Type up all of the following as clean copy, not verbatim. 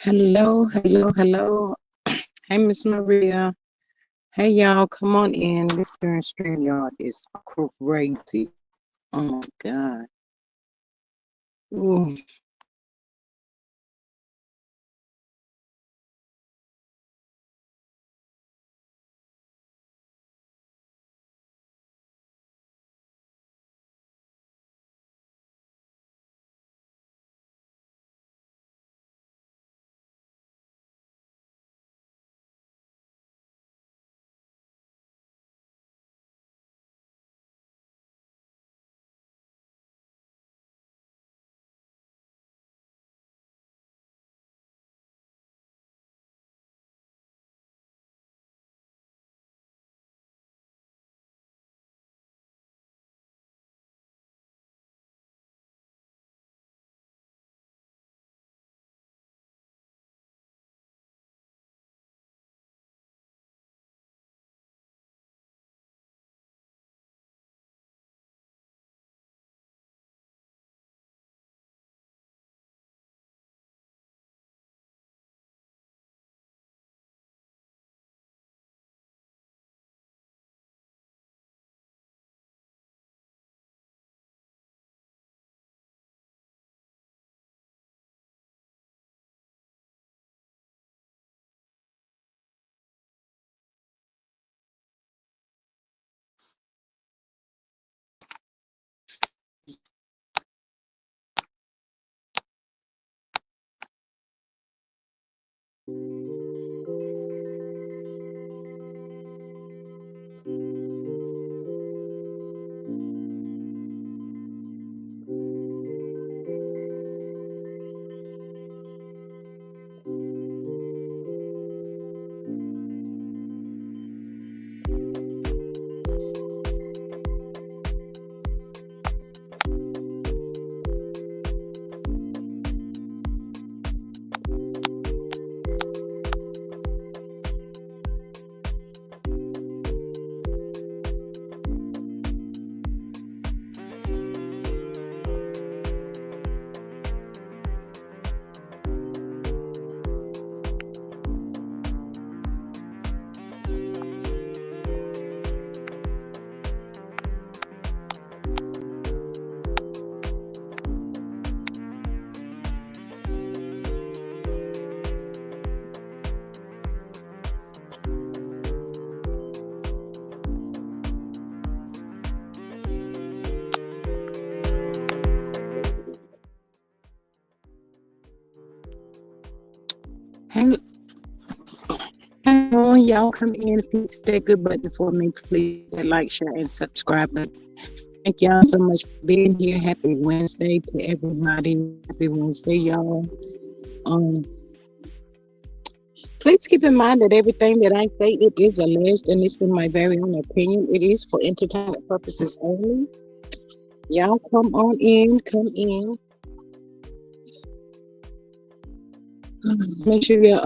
Hello, hello, hello. Hey, Miss Maria. Hey, y'all, come on in. This darn StreamYard is crazy. Oh my God. Ooh. Hey, hello, y'all, come in. Please hit that good button for me. Please hit that like, share, and subscribe button. Thank y'all so much for being here. Happy Wednesday to everybody. Happy Wednesday, y'all. Um, Please keep in mind that everything that I say it is alleged and it's in my very own opinion. It is for entertainment purposes only. Y'all come on in, come in. Make sure your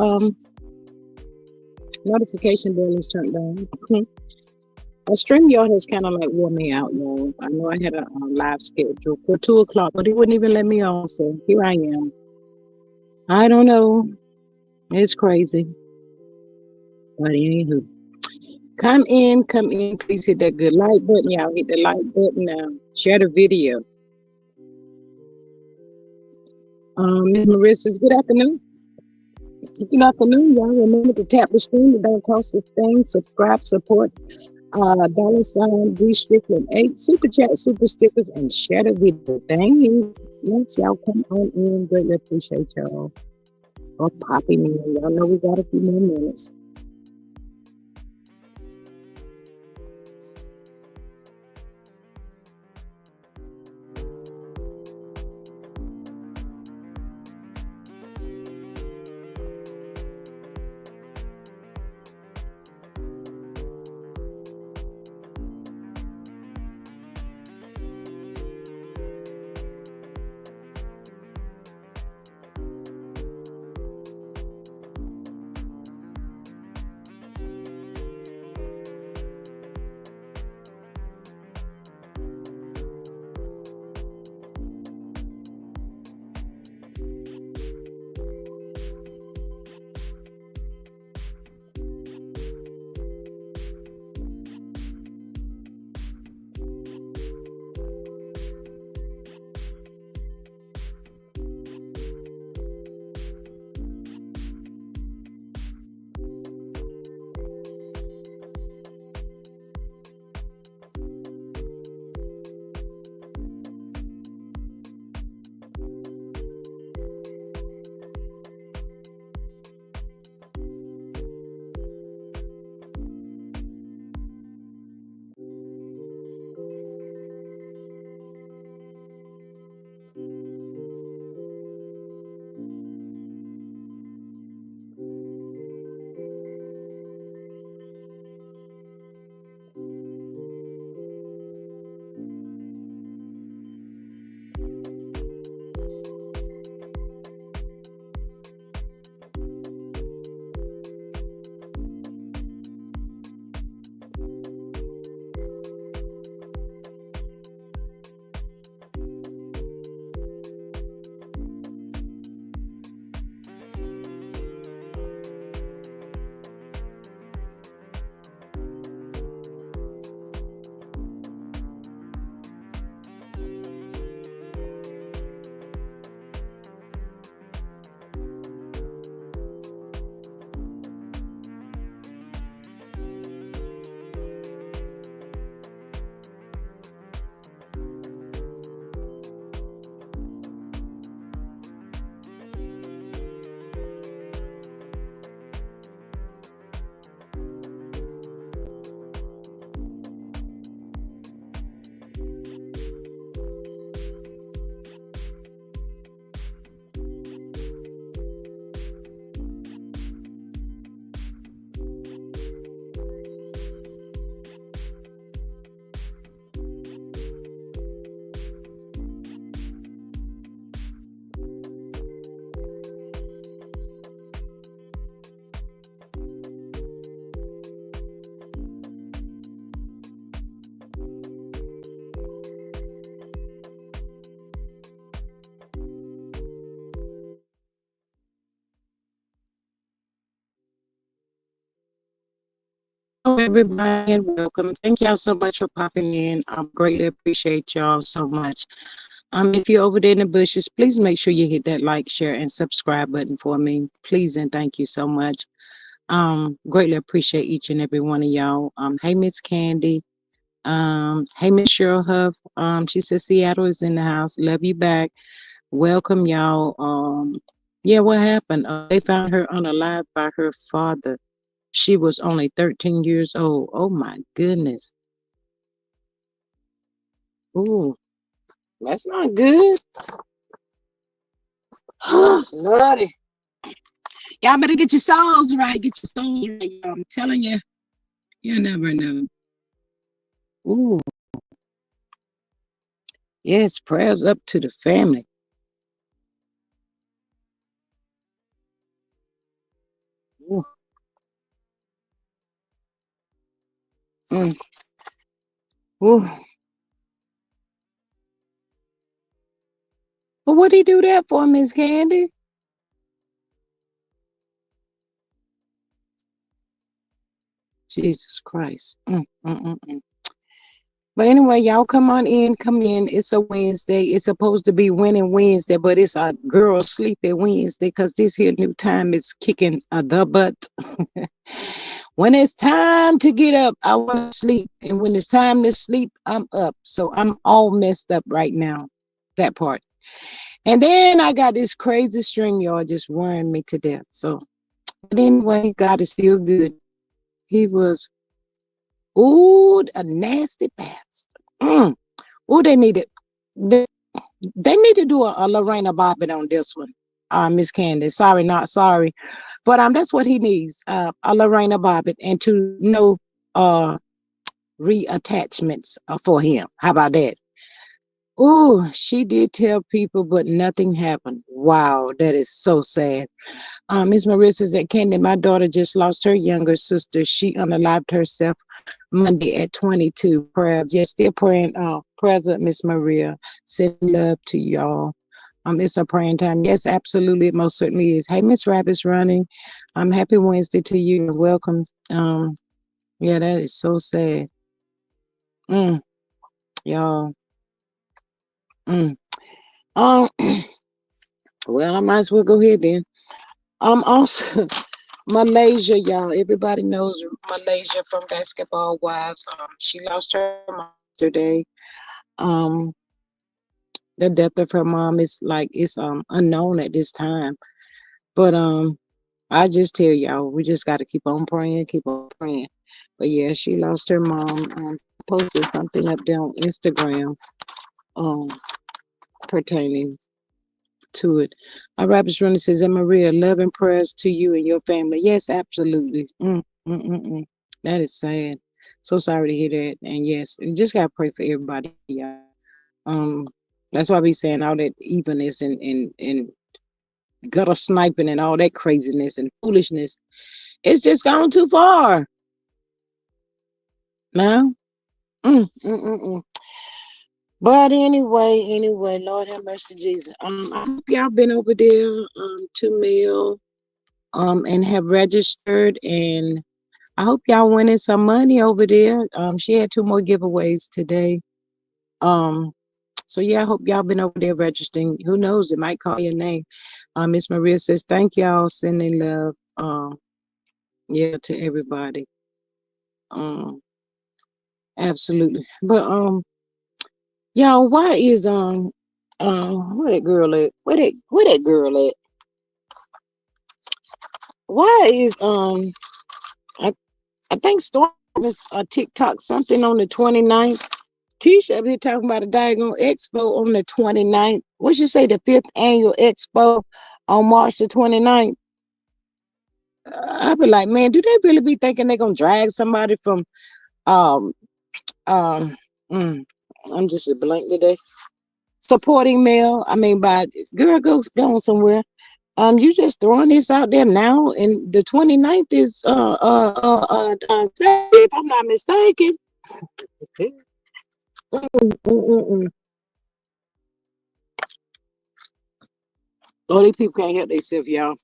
notification bell is turned on. StreamYard has kind of like wore me out, y'all. I know I had a live schedule for 2 o'clock, but it wouldn't even let me on. So here I am. I don't know. It's crazy. But anywho, come in. Please hit that good like button, y'all. Hit the like button now. Share the video. Ms. Marissa says, good afternoon. Good afternoon, y'all. Remember to tap the screen. It don't cost a thing. Subscribe, support. $D Strickland 8. Super chat, super stickers, and share the video. Thanks. Yes, y'all come on in. Greatly appreciate y'all. Or popping in. Y'all know we got a few more minutes. everybody, and welcome. Thank y'all so much for popping in. Greatly appreciate y'all so much. If you're over there in the bushes, please make sure you hit that like, share, and subscribe button for me. Please and thank you so much. Greatly appreciate each and every one of y'all. Hey Miss Candy. Hey Miss Cheryl Huff. She says Seattle is in the house. Love you back. Welcome y'all. Yeah, what happened? They found her unalive by her father. She was only 13 years old. Oh my goodness. Ooh, that's not good. Lordy. Y'all better get your souls right. Get your souls right. I'm telling you, you never know. Ooh, yes, prayers up to the family. Ooh, mm, ooh. But what he do that for, Miss Candy? Jesus Christ. But anyway, y'all come on in, come in. It's a Wednesday. It's supposed to be winning Wednesday, but it's a girl sleepy Wednesday because this here new time is kicking the butt. When it's time to get up, I want to sleep. And when it's time to sleep, I'm up. So I'm all messed up right now. That part. And then I got this crazy string, y'all, just worrying me to death. So, but anyway, God is still good. He was, ooh, a nasty bastard. Oh, they need to do a Lorena Bobbitt on this one. Miss Candace. Sorry, not sorry. But that's what he needs. A Lorena Bobbitt and to no uh reattachments for him. How about that? Oh, she did tell people, but nothing happened. Wow, that is so sad. Miss Marissa said, Candy, my daughter just lost her younger sister. She unalived herself Monday at 22. Prayers. Yes, still praying. Prayers up, Miss Maria. Send love to y'all. It's a praying time. Yes, absolutely. It most certainly is. Hey, Miss Rabbit's running. Happy Wednesday to you and welcome. Yeah, that is so sad. Mm, y'all. Mm. Um, well, I might as well go ahead then. Also Malaysia, y'all. Everybody knows Malaysia from Basketball Wives. She lost her mom yesterday. Um, the death of her mom is like it's unknown at this time. But I just tell y'all, we just got to keep on praying, keep on praying. But yeah, she lost her mom. Posted something up there on Instagram um pertaining to it. Our Rabbit's Runner says, and Maria, love and prayers to you and your family. Yes, absolutely. That is sad. So sorry to hear that. And yes, you just gotta pray for everybody, y'all. Um, that's why we saying all that evenness and gutter sniping and all that craziness and foolishness. It's just gone too far. Now. But anyway, Lord have mercy, Jesus. I hope y'all been over there to mail and have registered, and I hope y'all winning some money over there. She had 2 more giveaways today. So yeah, I hope y'all been over there registering. Who knows? It might call your name. Miss Maria says, thank y'all, sending love. Yeah, to everybody. Um, absolutely. But y'all, why is where that girl at? Where that girl at? Why is I I think Storm is a TikTok something on the 29th. Tisha up here talking about a daggone expo on the 29th. What should say the 5th annual expo on March the 29th? I be like, man, do they really be thinking they're gonna drag somebody from um um mm, I'm just a blank today. Supporting mail. I mean by girl goes going somewhere. You just throwing this out there now, and the 29th is Saturday, if I'm not mistaken. Mm. All these people can't help themselves, y'all.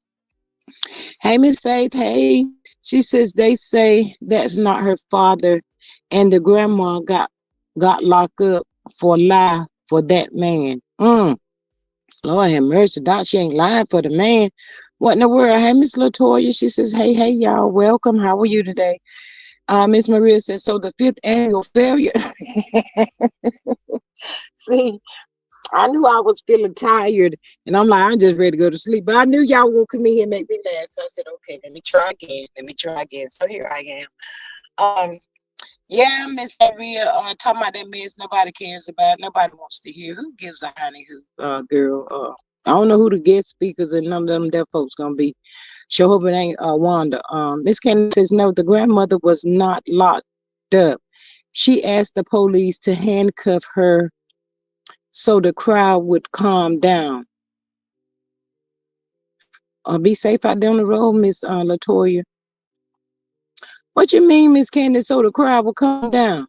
Hey, Miss Faith. Hey. She says they say that's not her father, and the grandma got locked up for a lie for that man. Lord have mercy, Doc. She ain't lying for the man. What in the world? Hey, Miss Latoya. She says, hey, y'all, welcome. How are you today? Miss Maria says, so the fifth annual failure. See, I knew I was feeling tired, and I'm like, I'm just ready to go to sleep. But I knew y'all were gonna come in here and make me laugh. So I said, okay, let me try again. Let me try again. So here I am. Yeah, Miss Maria, talking about that mess nobody cares about, nobody wants to hear. Who gives a honey who girl? I don't know who the guest speakers and none of them deaf folks gonna be. Sure hope it ain't Wanda. Miss Candy says no, the grandmother was not locked up. She asked the police to handcuff her so the crowd would calm down. Be safe out there on the road, Miss Latoya. What you mean, Miss Candy? So the crowd will calm down?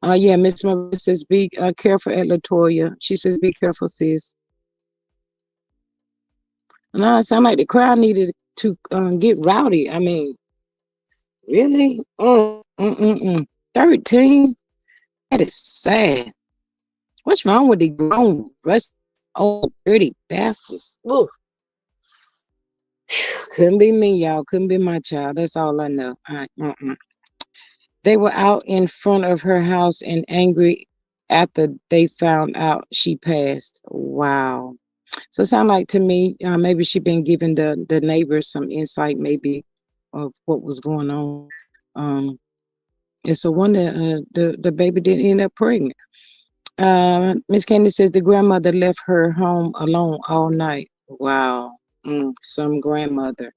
Yeah, Miss Maria says be careful at Latoya. She says be careful, sis. No, it sounds like the crowd needed to get rowdy. I mean, really? 13? That is sad. What's wrong with the grown, rusty, old, dirty bastards? Ooh, couldn't be me, y'all. Couldn't be my child. That's all I know. They were out in front of her house and angry after they found out she passed. Wow. So it sounds like to me, maybe she been giving the neighbors some insight, maybe of what was going on. It's a wonder the baby didn't end up pregnant. Miss Candy says the grandmother left her home alone all night. Wow, some grandmother.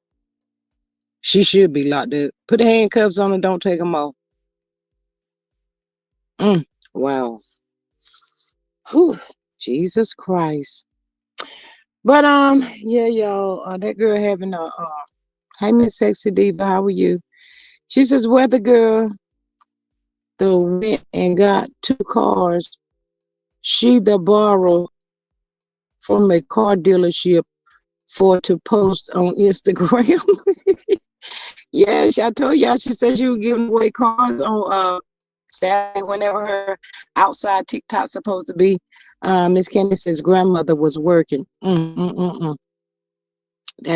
She should be locked up. Put the handcuffs on her. Don't take them off. Wow. Whew. Jesus Christ. But yeah, y'all. That girl having a hey, Miss Sexy Diva, how are you? She says, weather girl the went and got 2 cars she the borrow from a car dealership for to post on Instagram. Yeah, I told y'all she said she was giving away cars on Saturday whenever her outside TikTok supposed to be. Miss Candy says grandmother was working. That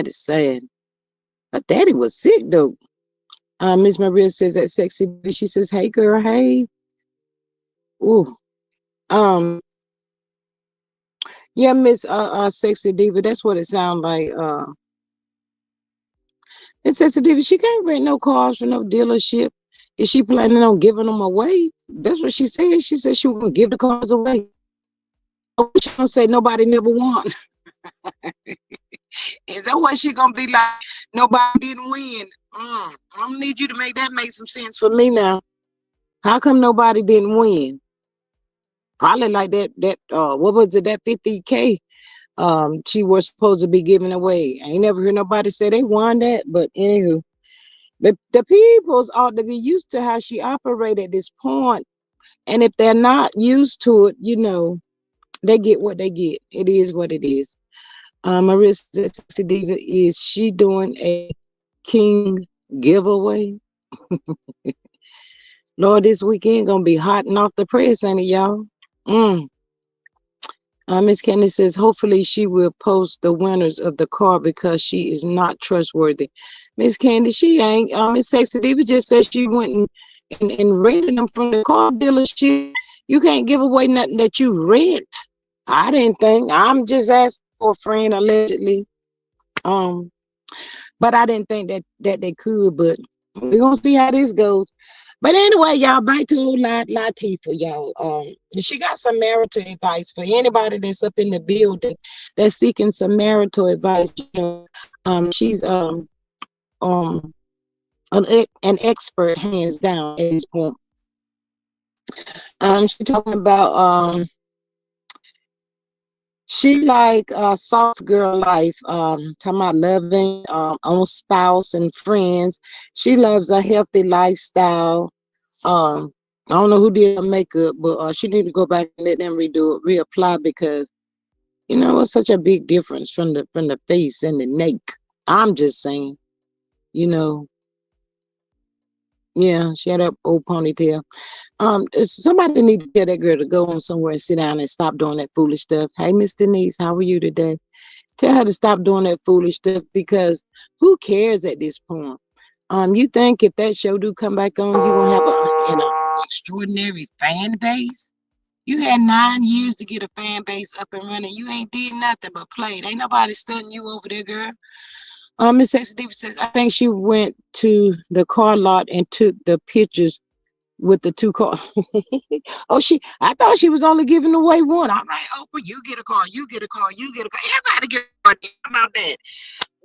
is sad. Her daddy was sick though. Miss Maria says that sexy. She says, "Hey girl, hey." Ooh. Um. Yeah, Miss Sexy Diva. That's what it sounds like. Miss Sexy Diva. She can't rent no cars for no dealership. Is she planning on giving them away? That's what she said. She said she was gonna give the cars away. She gonna say nobody never won. Is that what she gonna be like? Nobody didn't win. I'm gonna need you to make that make some sense for me now. How come nobody didn't win? Probably like that what was it, that 50K she was supposed to be giving away. I ain't never heard nobody say they won that, but anywho. The peoples ought to be used to how she operated at this point. And if they're not used to it, they get what they get. It is what it is. Marissa Sexy Diva, is she doing a king giveaway? Lord, this weekend gonna be hot and off the press, ain't it, y'all? Miss Candy says, hopefully she will post the winners of the car because she is not trustworthy. Miss Candy, she ain't. Miss Sexy Diva just said she went and rented them from the car dealership. You can't give away nothing that you rent. I didn't think. I'm just asking for a friend, allegedly. Um, but I didn't think that they could. But we're gonna see how this goes. But anyway, y'all, back to old Latifah, y'all. She got some marital advice for anybody that's up in the building that's seeking some marital advice. She's um an expert, hands down, at this point. She's talking about she like soft girl life, talking about loving own spouse and friends. She loves a healthy lifestyle. I don't know who did her makeup, but she need to go back and let them reapply because it's such a big difference from the face and the neck. I'm just saying, you know, yeah, she had that old ponytail. Somebody need to tell that girl to go on somewhere and sit down and stop doing that foolish stuff. Hey, Miss Denise, how are you today? Tell her to stop doing that foolish stuff because who cares at this point? You think if that show do come back on, you gonna have an extraordinary fan base? You had 9 years to get a fan base up and running. You ain't did nothing but played. Ain't nobody studying you over there, girl. Miss Sexy Diva says, I think she went to the car lot and took the pictures with the two cars. Oh, I thought she was only giving away one. All right, Oprah, you get a car, you get a car, you get a car. Everybody get a car. How about that?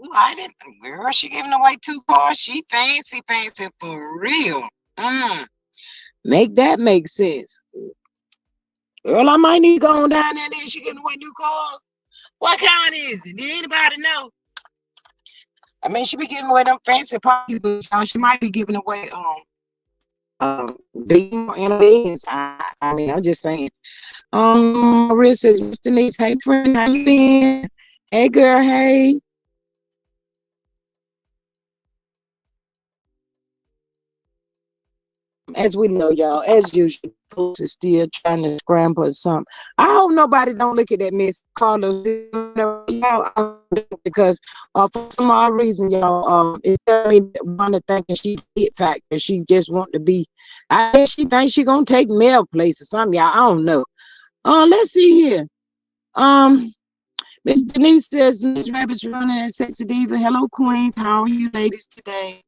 Ooh, I didn't, girl, she giving away 2 cars. She fancy, fancy for real. Make that make sense. Girl, I might need to go on down there and she giving away new cars. What kind is it? Did anybody know? I mean, she be giving away them fancy pocketbooks. She might be giving away Beam and Benz. I mean, I'm just saying. Maria says, Mr. Denise, hey friend, how you been? Hey girl, hey. As we know, y'all, as usual, folks is still trying to scramble something. I hope nobody don't look at that Miss Carlos because for some odd reason, y'all, it's telling me that one of thinking she hit factor. She just want to be. I guess she thinks she gonna take male place or something. Y'all, I don't know. Let's see here. Miss Denise says Miss Rabbit's running at Sexy Diva. Hello, Queens. How are you, ladies, today?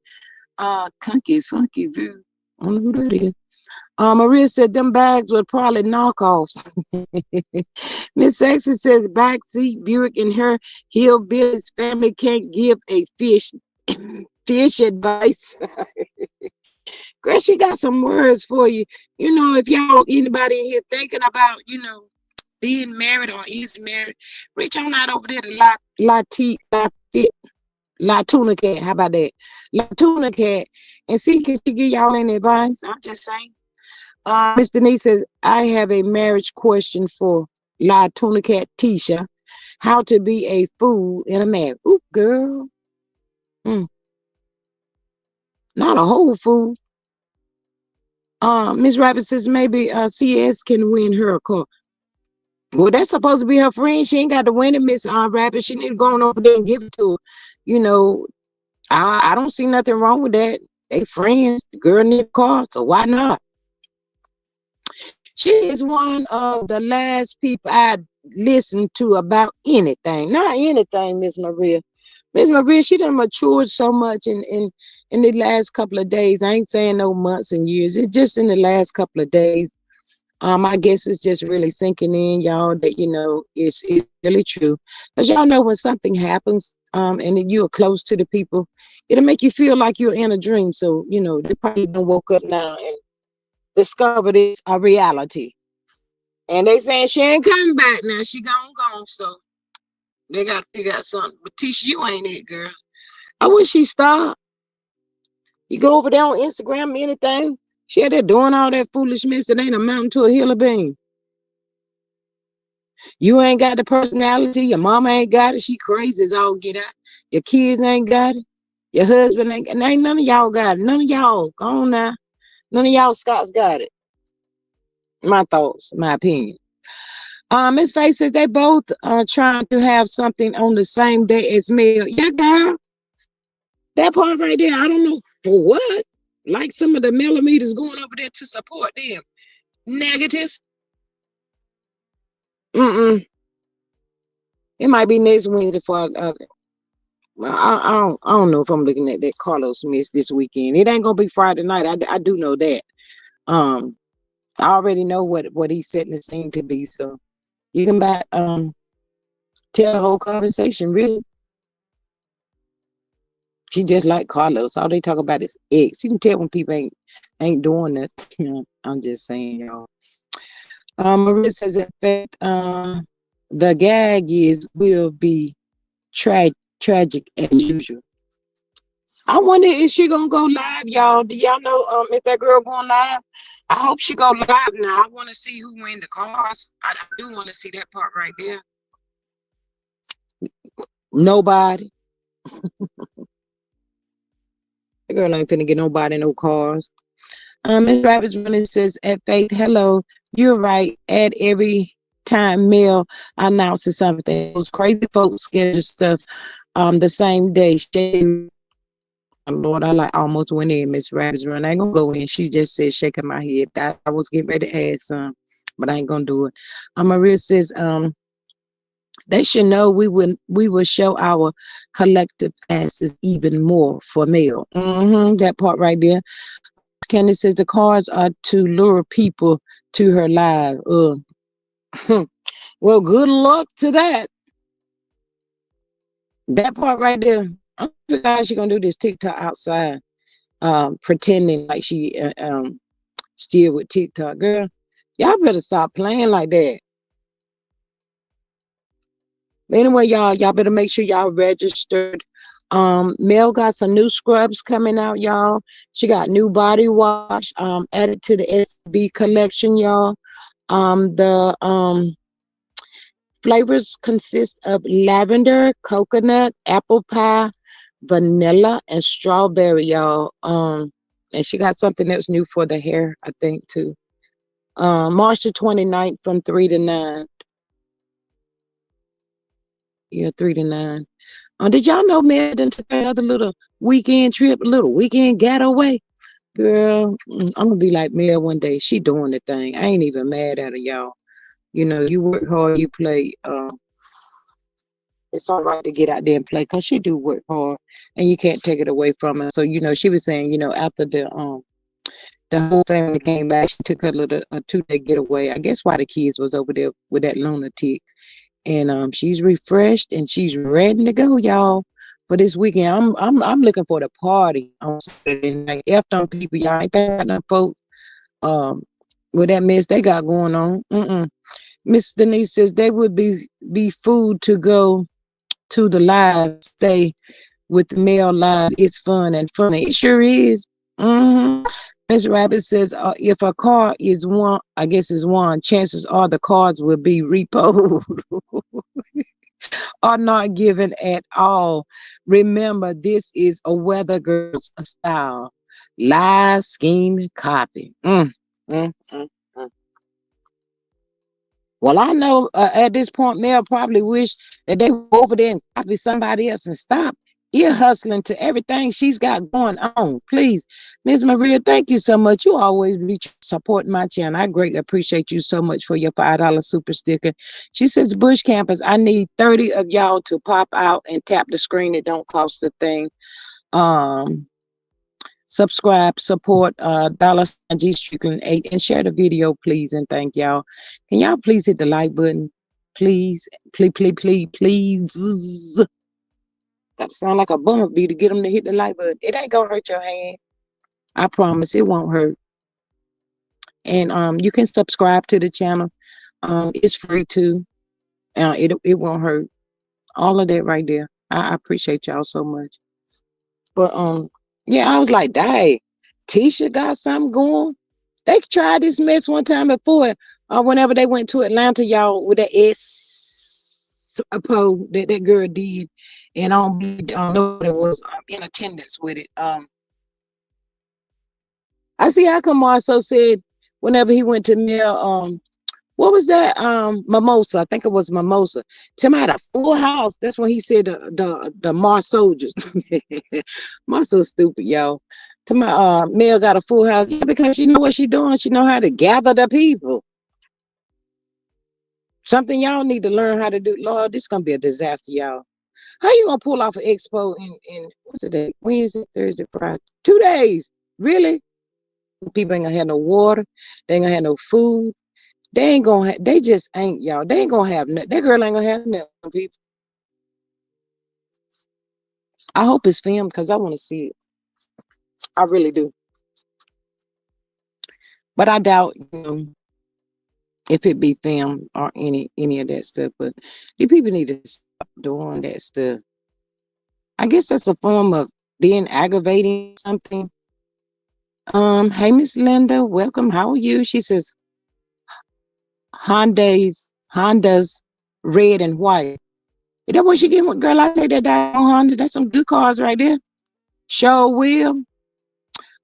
Kunky Funky View. I don't know who that is. Maria said them bags were probably knockoffs. Miss Sexy says backseat Buick and her hillbilly's family can't give a fish advice. Girl, she got some words for you. You know, if y'all anybody in here thinking about, being married or is married, reach on out over there to La Tuna Cat. How about that? La Tuna Cat. And see, can she give y'all any advice? I'm just saying. Miss Denise says, I have a marriage question for La Tuna Cat Tisha. How to be a fool in a marriage. Oop, girl. Not a whole fool. Miss Rabbit says maybe CS can win her a car. Well, that's supposed to be her friend. She ain't got to win it, Miss Rabbit. She need to go on over there and give it to her. You know, I don't see nothing wrong with that. They friends. The girl need a car, so why not? She is one of the last people I listened to about anything. Not anything, Miss Maria. Miss Maria, she done matured so much in the last couple of days. I ain't saying no months and years. It's just in the last couple of days. I guess it's just really sinking in, y'all, that it's really true. Because y'all know when something happens, and then you're close to the people, it'll make you feel like you're in a dream. So, they probably done woke up now and discovered it's a reality. And they saying she ain't coming back now. She gone. So they got something. But Tisha, you ain't it, girl. I wish she stopped. You go over there on Instagram, anything. She out there doing all that foolishness that ain't amounting to a hill of beans. You ain't got the personality. Your mama ain't got it. She crazy as all get out. Your kids ain't got it. Your husband ain't none of y'all got it. None of y'all. Go on now. None of y'all Scots got it. My thoughts, my opinion. Miss Faye says they both are trying to have something on the same day as Mel. Yeah, girl. That part right there, I don't know for what. Like some of the millimeters going over there to support them. Negative. It might be next Wednesday for I don't know if I'm looking at that Carlos miss this weekend. It ain't gonna be Friday night. I do know that. Um, I already know what he's setting the scene to be. So you can tell the whole conversation. Really, she just like Carlos. All they talk about is ex. You can tell when people ain't doing that. I'm just saying, y'all. Maria says, in fact, the gag will be tragic as usual. I wonder if she gonna go live, y'all. Do y'all know if that girl going live? I hope she go live now. I want to see who win the cars. I do want to see that part right there. Nobody. The girl ain't finna get nobody no cars. Miss Rabbit's running says at Faith, hello, you're right. At every time Mel announces something, those crazy folks schedule stuff the same day. Lord, I like almost went in Miss Rabbit's run. I ain't gonna go in. She just said shaking my head. I was getting ready to add some, but I ain't gonna do it. Maria says, they should know we will show our collective asses even more for Mel. That part right there. Candace says the cards are to lure people to her live. Well, good luck to that. That part right there. I'm sure she's gonna do this TikTok outside, pretending like she still with TikTok. Girl, y'all better stop playing like that. But anyway, y'all better make sure y'all registered. Mel got some new scrubs coming out, y'all. She got new body wash added to the SB collection, y'all. The flavors consist of lavender, coconut, apple pie, vanilla, and strawberry, y'all. And she got something that's new for the hair, I think, too. March the 29th from 3 to 9. Yeah, 3 to 9. Did y'all know Mel done took another little weekend trip, a little weekend getaway? Girl, I'm gonna be like Mel one day. She doing the thing. I ain't even mad at her, y'all. You know, you work hard, you play. It's all right to get out there and play because she do work hard, and you can't take it away from her. So she was saying, after the whole family came back, she took her little a 2-day getaway. I guess why the kids was over there with that lunatic, and she's refreshed and she's ready to go, y'all. For this weekend, I'm looking for the party on Saturday night. F on people, y'all ain't think about them folks. Um, with that mess they got going on. Miss Denise says they would be food to go to the live stay with the male live. It's fun and funny. It sure is. Miss Rabbit says if a car is one, I guess is one, chances are the cards will be repoed or not given at all. Remember, this is a weather girl's style. Lie, scheme, copy. Mm, mm. Well, I know at this point, Mel probably wish that they were over there and copy somebody else and stop ear hustling to everything she's got going on. Please, Miss Maria, thank you so much. You always be supporting my channel. I greatly appreciate you so much for your $5 super sticker. She says, Bush Campers, I need 30 of y'all to pop out and tap the screen. It don't cost a thing. Subscribe, support $ G Strickland 8, and share the video, please, and thank y'all. Can y'all please hit the like button? Please, please. Got to sound like a bumblebee to get them to hit the like button. It ain't gonna hurt your hand. I promise it won't hurt. And you can subscribe to the channel. It's free too. It won't hurt. All of that right there. I appreciate y'all so much. But yeah, I was like, dang, Tisha got something going. They tried this mess one time before, whenever they went to Atlanta, y'all, with that poll that girl did, and I don't know that was in attendance with it. I see how come Marceau said whenever he went to Mel, what was that? Mimosa. I think it was Mimosa. Tim had a full house. That's when he said the Mars soldiers. Mar's so stupid, y'all. Tim, Mel got a full house. Yeah, because she know what she doing. She know how to gather the people. Something y'all need to learn how to do. Lord, this is gonna be a disaster, y'all. How you gonna pull off an expo in what's the day? Wednesday, Thursday, Friday? 2 days. Really? People ain't gonna have no water. They ain't gonna have no food. They ain't gonna they just ain't, y'all. They ain't gonna have nothing. That girl ain't gonna have nothing, people. I hope it's filmed because I want to see it. I really do. But I doubt, if it be filmed or any of that stuff. But you people need to stop doing that stuff. I guess that's a form of being aggravating something. Hey Miss Linda, welcome. How are you? She says Honda's red and white. Is that what she getting with? Girl, I take that down Honda. That's some good cars right there. Sure will.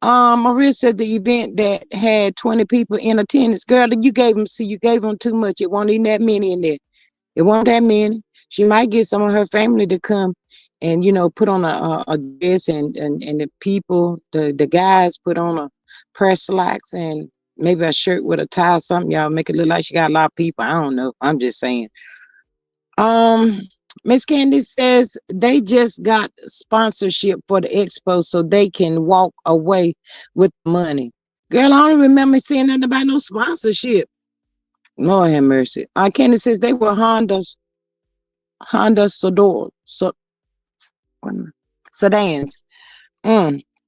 Maria said the event that had 20 people in attendance. Girl, you gave them too much. It won't even that many in there. It won't that many. She might get some of her family to come and, put on a dress and the people, the guys put on a pair of slacks and maybe a shirt with a tie or something. Y'all make it look like she got a lot of people. I don't know. I'm just saying. Um, Miss Candy says they just got sponsorship for the expo so they can walk away with money. Girl, I don't remember seeing nothing about no sponsorship. Lord have mercy. Candy says they were Honda sedans.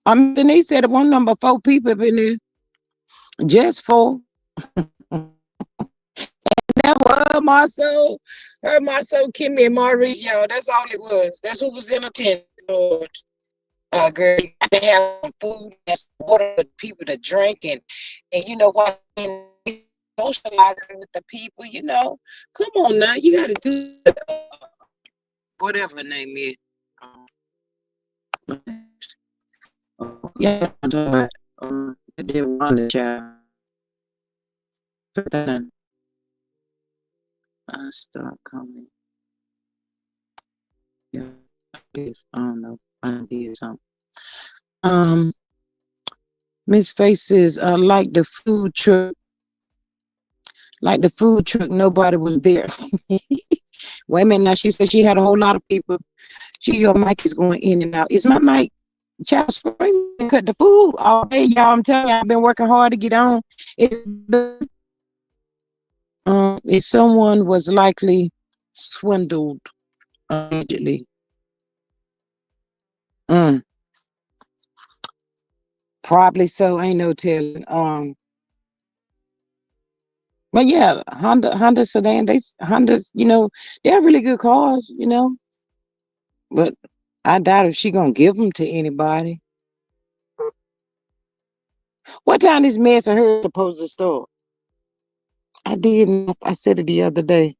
Denise said one number 4 people up in there. Just 4. That was my soul, Kimmy and Maurice, y'all. That's all it was. That's who was in attendance, Lord. Girl, you got to have some food and some water for people to drink and you know what, and socializing with the people, Come on now, you got to do whatever her name is. Yeah, I'm talking about they want the child. I start coming. Yeah, I don't know. I did something. Miss Faces, like the food truck, nobody was there. Wait a minute now. She said she had a whole lot of people. Your mic is going in and out. Is my mic child screaming? Cut the food all day, y'all. I'm telling you, I've been working hard to get on. If someone was likely swindled allegedly. Probably so. Ain't no telling. But yeah, Honda sedan. Hondas. They're really good cars. But I doubt if she gonna give them to anybody. What time is Mess and her supposed to start? I didn't. I said it the other day.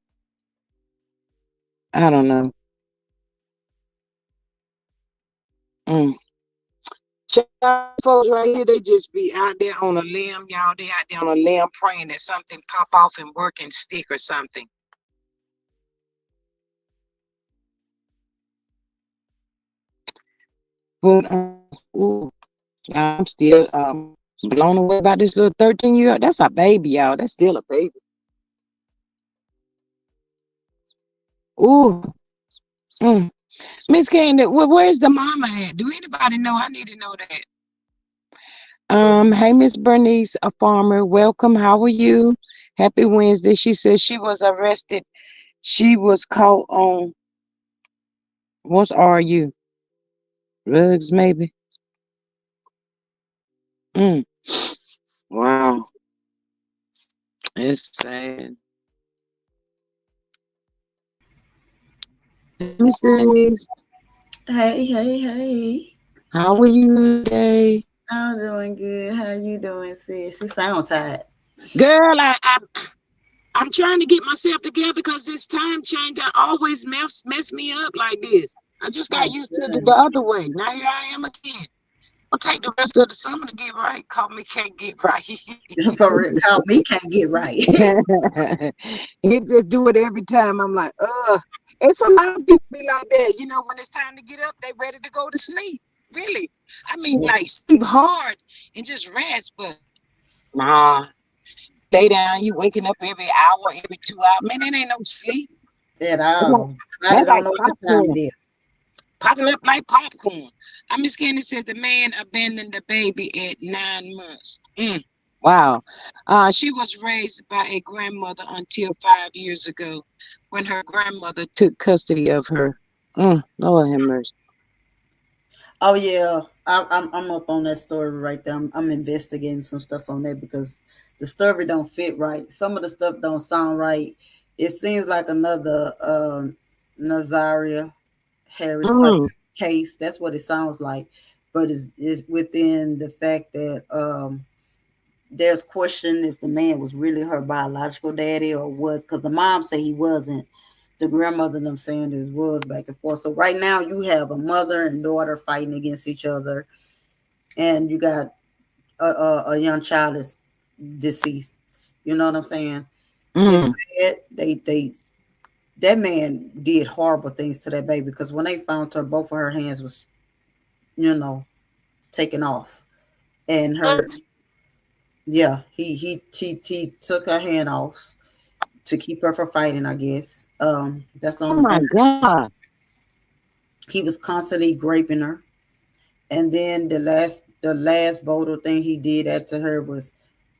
I don't know. Mm. Folks right here, they just be out there on a limb, y'all. They out there on a limb praying that something pop off and work and stick or something. But ooh, I'm still blown away by this little 13-year-old. That's a baby, y'all. That's still a baby. Ooh. Mm. Miss Candy, where's the mama at? Do anybody know? I need to know that. Hey, Miss Bernice, a farmer. Welcome. How are you? Happy Wednesday. She says she was arrested. She was caught on what's RU? Drugs, maybe. Mm. Wow. It's sad. Miss Denise, Hey, hey, hey. how are you today? I'm doing good. How you doing, sis? You sound tired. Girl, I'm trying to get myself together because this time change I always mess me up like this. I just got I'm used to the telling other way. Now here I am again. I'll take the rest of the summer to get right. Call me can't get right. you. For real, call me can't get right. It just do it every time. I'm like, it's a lot of people be like that. When it's time to get up, they ready to go to sleep. Really. I mean, Yeah, like sleep hard and just rest, but nah. Lay down, you waking up every hour, every 2 hours. Man, that ain't no sleep. at That's like, all. Body that's don't like know what time it popcorn. is. Popping up like popcorn. Miss Candy says the man abandoned the baby at 9 months. Wow. She was raised by a grandmother until 5 years ago when her grandmother took custody of her. Lord have mercy. Oh yeah, I'm up on that story right there. I'm investigating some stuff on that because the story don't fit right. Some of the stuff don't sound right. It seems like another Nazaria Harris type Mm, case. That's what it sounds like, but it's within the fact that there's question if the man was really her biological daddy or was, because the mom said he wasn't, The grandmother and them saying this was back and forth. So right now you have a mother and daughter fighting against each other, and you got a young child is deceased. You know what I'm saying? It's Mm. sad. They that man did horrible things to that baby because when they found her, both of her hands was, you know, taken off, and her, What? yeah, he took her hand off to keep her from fighting. I guess that's the Oh only my thing. God. He was constantly raping her, and then the last vocal thing he did after her was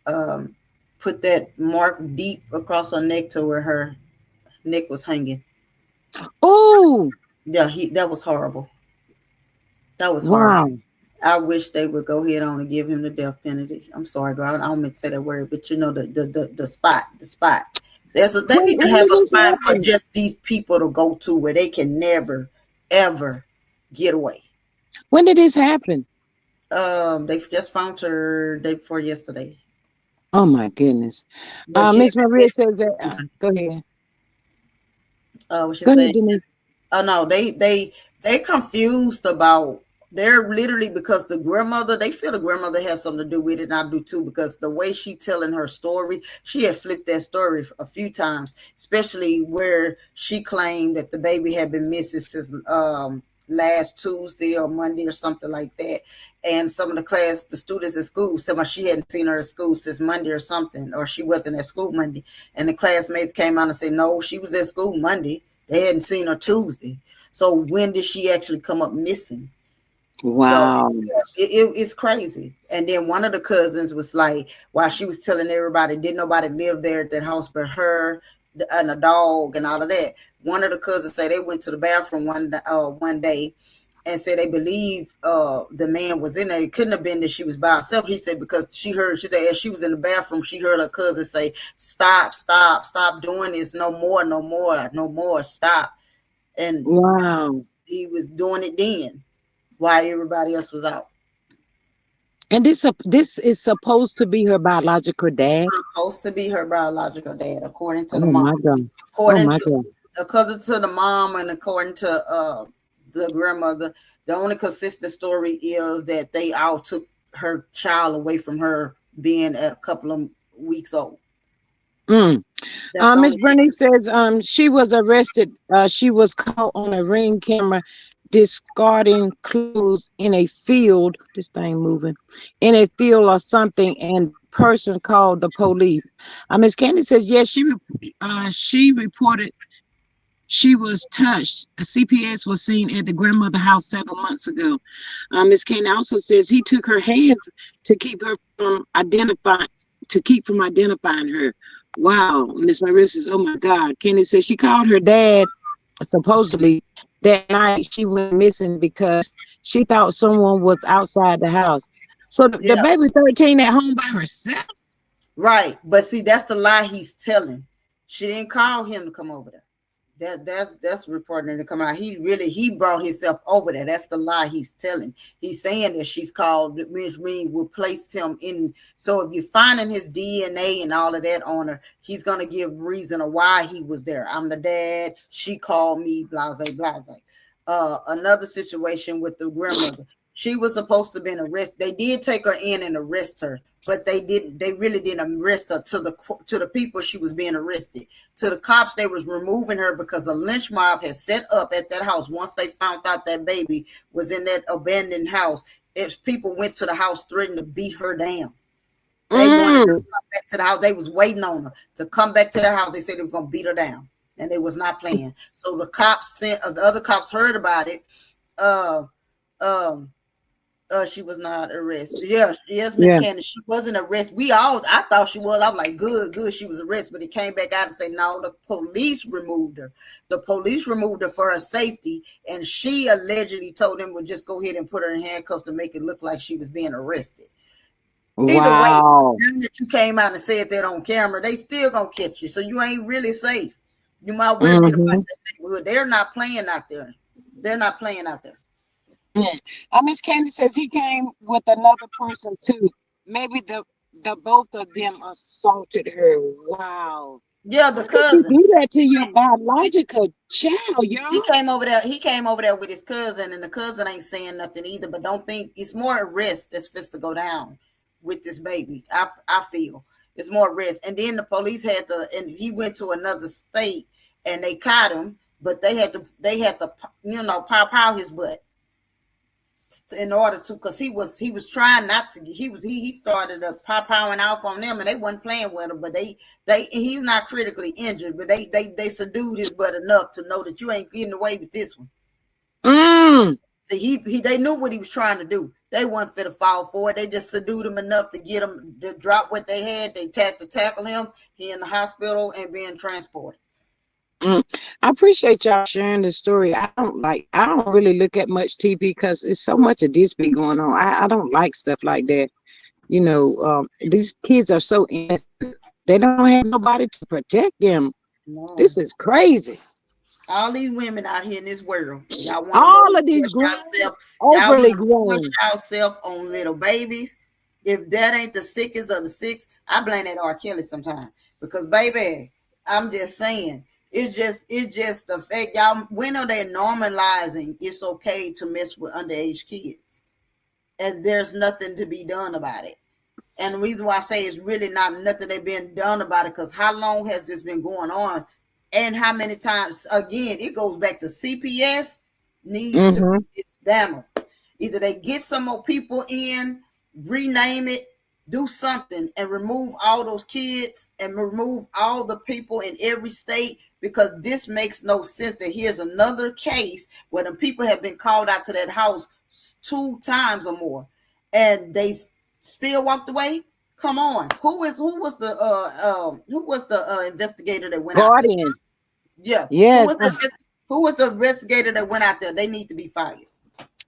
um put that mark deep across her neck to where her neck was hanging. Oh, Yeah, he that was horrible. That was horrible. wow. I wish they would go ahead on and give him the death penalty. I'm sorry, girl. I don't meant to say that word, but you know the spot. They need to When have did a this spot for happen? just these people to go to where they can never, ever get away. When did this happen? They just found her day before yesterday, Oh my goodness. but she had Miss been Maria missing. says that. Go ahead. What she Go ahead, said? Denise. Oh no, they confused about. They're literally because the grandmother. They feel the grandmother has something to do with it, and I do too. Because the way she telling her story, she had flipped that story a few times, especially where she claimed that the baby had been missing since last Tuesday or Monday or something like that. And some of the students at school said she hadn't seen her at school since Monday or something, or she wasn't at school Monday. And the classmates came out and said, no, she was at school Monday. They hadn't seen her Tuesday. So when did she actually come up missing? So Wow. it's crazy. And then one of the cousins was like, while she was telling everybody, didn't nobody live there at that house but her and a dog and all of that. One of the cousins say they went to the bathroom one day and said they believe the man was in there. It couldn't have been that she was by herself. He said because she said as she was in the bathroom, she heard her cousin say, stop, stop, stop doing this. No more, no more, no more, stop. And Wow. he was doing it then while everybody else was out. And this is supposed to be her biological dad. Supposed to be her biological dad, according to the Oh mom. my God. Oh According my to God. according to the mom and according to the grandmother, the only consistent story is that they all took her child away from her being a couple of weeks old. Mm. That's the Miss only thing. Bernice says she was arrested. She was caught on a ring camera discarding clothes in a field. This thing moving in a field or something, and the person called the police. Miss Candy says yes. She reported she was touched. A CPS was seen at the grandmother house 7 months ago. Miss Candy also says he took her hands to keep her from identifying her. Wow. Miss Maria says, oh my God. Candy says she called her dad supposedly that night she went missing because she thought someone was outside the house. So the Yeah, baby 13 at home by herself. right. But see, that's the lie he's telling. She didn't call him to come over there. That's reporting to come out. He brought himself over there. That's the lie he's telling. He's saying that she's called, which means we placed him in. So if you're finding his DNA and all of that on her, he's gonna give reason of why he was there. I'm the dad. She called me. Blase blase. Another situation with the grandmother. She was supposed to be arrested. They did take her in and arrest her, but they didn't. They really didn't arrest her to the people she was being arrested. To the cops, they was removing her because a lynch mob had set up at that house. Once they found out that baby was in that abandoned house, if people went to the house threatening to beat her down. They wanted her to Mm, come back to the house. They was waiting on her to come back to the house. They said they were gonna beat her down, and they was not playing. So the cops sent. The other cops heard about it. Uh, um, she was not arrested. Yeah, yes, Miss yeah. Candace. She wasn't arrested. I thought she was. I was like, good, good. She was arrested, but it came back out and said, no, the police removed her. The police removed her for her safety, and she allegedly told them, well, just go ahead and put her in handcuffs to make it look like she was being arrested. Either way, Wow. now that you came out and said that on camera, they still gonna catch you. So you ain't really safe. You might well get about Mm-hmm. that neighborhood. They're not playing out there. They're not playing out there. Mm. Miss Candy says he came with another person too. Maybe the both of them assaulted her. Wow. Yeah, How the could you cousin. do that to your He, biological child, he y'all? came over there. He came over there with his cousin, and the cousin ain't saying nothing either. But don't think it's more risk that's supposed to go down with this baby. I feel it's more risk. And then the police had to, and he went to another state, and they caught him. But they had to pop out his butt in order to, because he was trying not to, he started to pop powering off on them, and they wasn't playing with him. But he's not critically injured, but they subdued his butt enough to know that you ain't getting away with this one. Mm. So they knew what he was trying to do. They wasn't fit to fall for it. They just subdued him enough to get him to drop what they had. They had to tackle him. He in the hospital and being transported. Mm. I appreciate y'all sharing this story. I don't really look at much TV because it's so much of this be going on. I don't like stuff like that. These kids are so innocent. They don't have nobody to protect them. This No. is crazy. All these women out here in this world, y'all want to go All of these push grown, yourself. Y'all overly want to push grown. yourself on little babies. If that ain't the sickest of the six, I blame that R. Kelly sometimes. Because baby, I'm just saying, it's just the fact, y'all. When are they normalizing it's okay to mess with underage kids, and there's nothing to be done about it? And the reason why I say it's really not nothing they've been done about it, because how long has this been going on? And how many times, again, it goes back to CPS needs to Mm-hmm. be dismantled. Either they get some more people in, rename it, do something, and remove all those kids and remove all the people in every state, because this makes no sense that here's another case where the people have been called out to that house 2 times or more, and they still walked away. Come on, who was the investigator that went out there? Guardian. Yeah, who Yes. was the investigator that went out there? They need to be fired.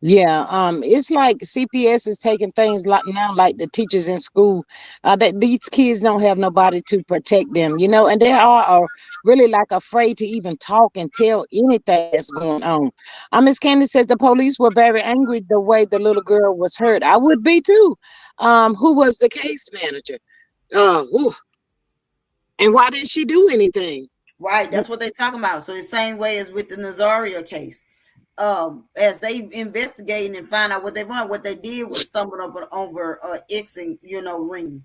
Yeah, it's like CPS is taking things like now, like the teachers in school, that these kids don't have nobody to protect them, and they are really like afraid to even talk and tell anything that's going on. Miss Candy says the police were very angry the way the little girl was hurt. I would be too. Who was the case manager? Ooh, and why didn't she do anything? Right, that's what they're talking about. So the same way as with the Nazaria case, as they investigating and find out what they want, what they did was stumble over X and ring,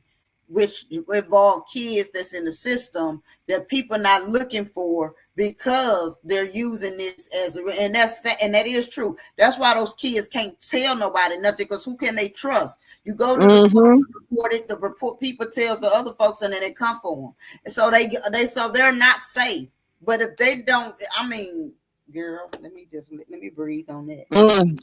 which involved kids that's in the system that people not looking for because they're using this as and that is true. That's why those kids can't tell nobody nothing, because who can they trust? You go to the school, Mm-hmm. report it, the report people tells the other folks, and then they come for them, and so they're not safe. But if they don't, I mean, girl, let me breathe on that.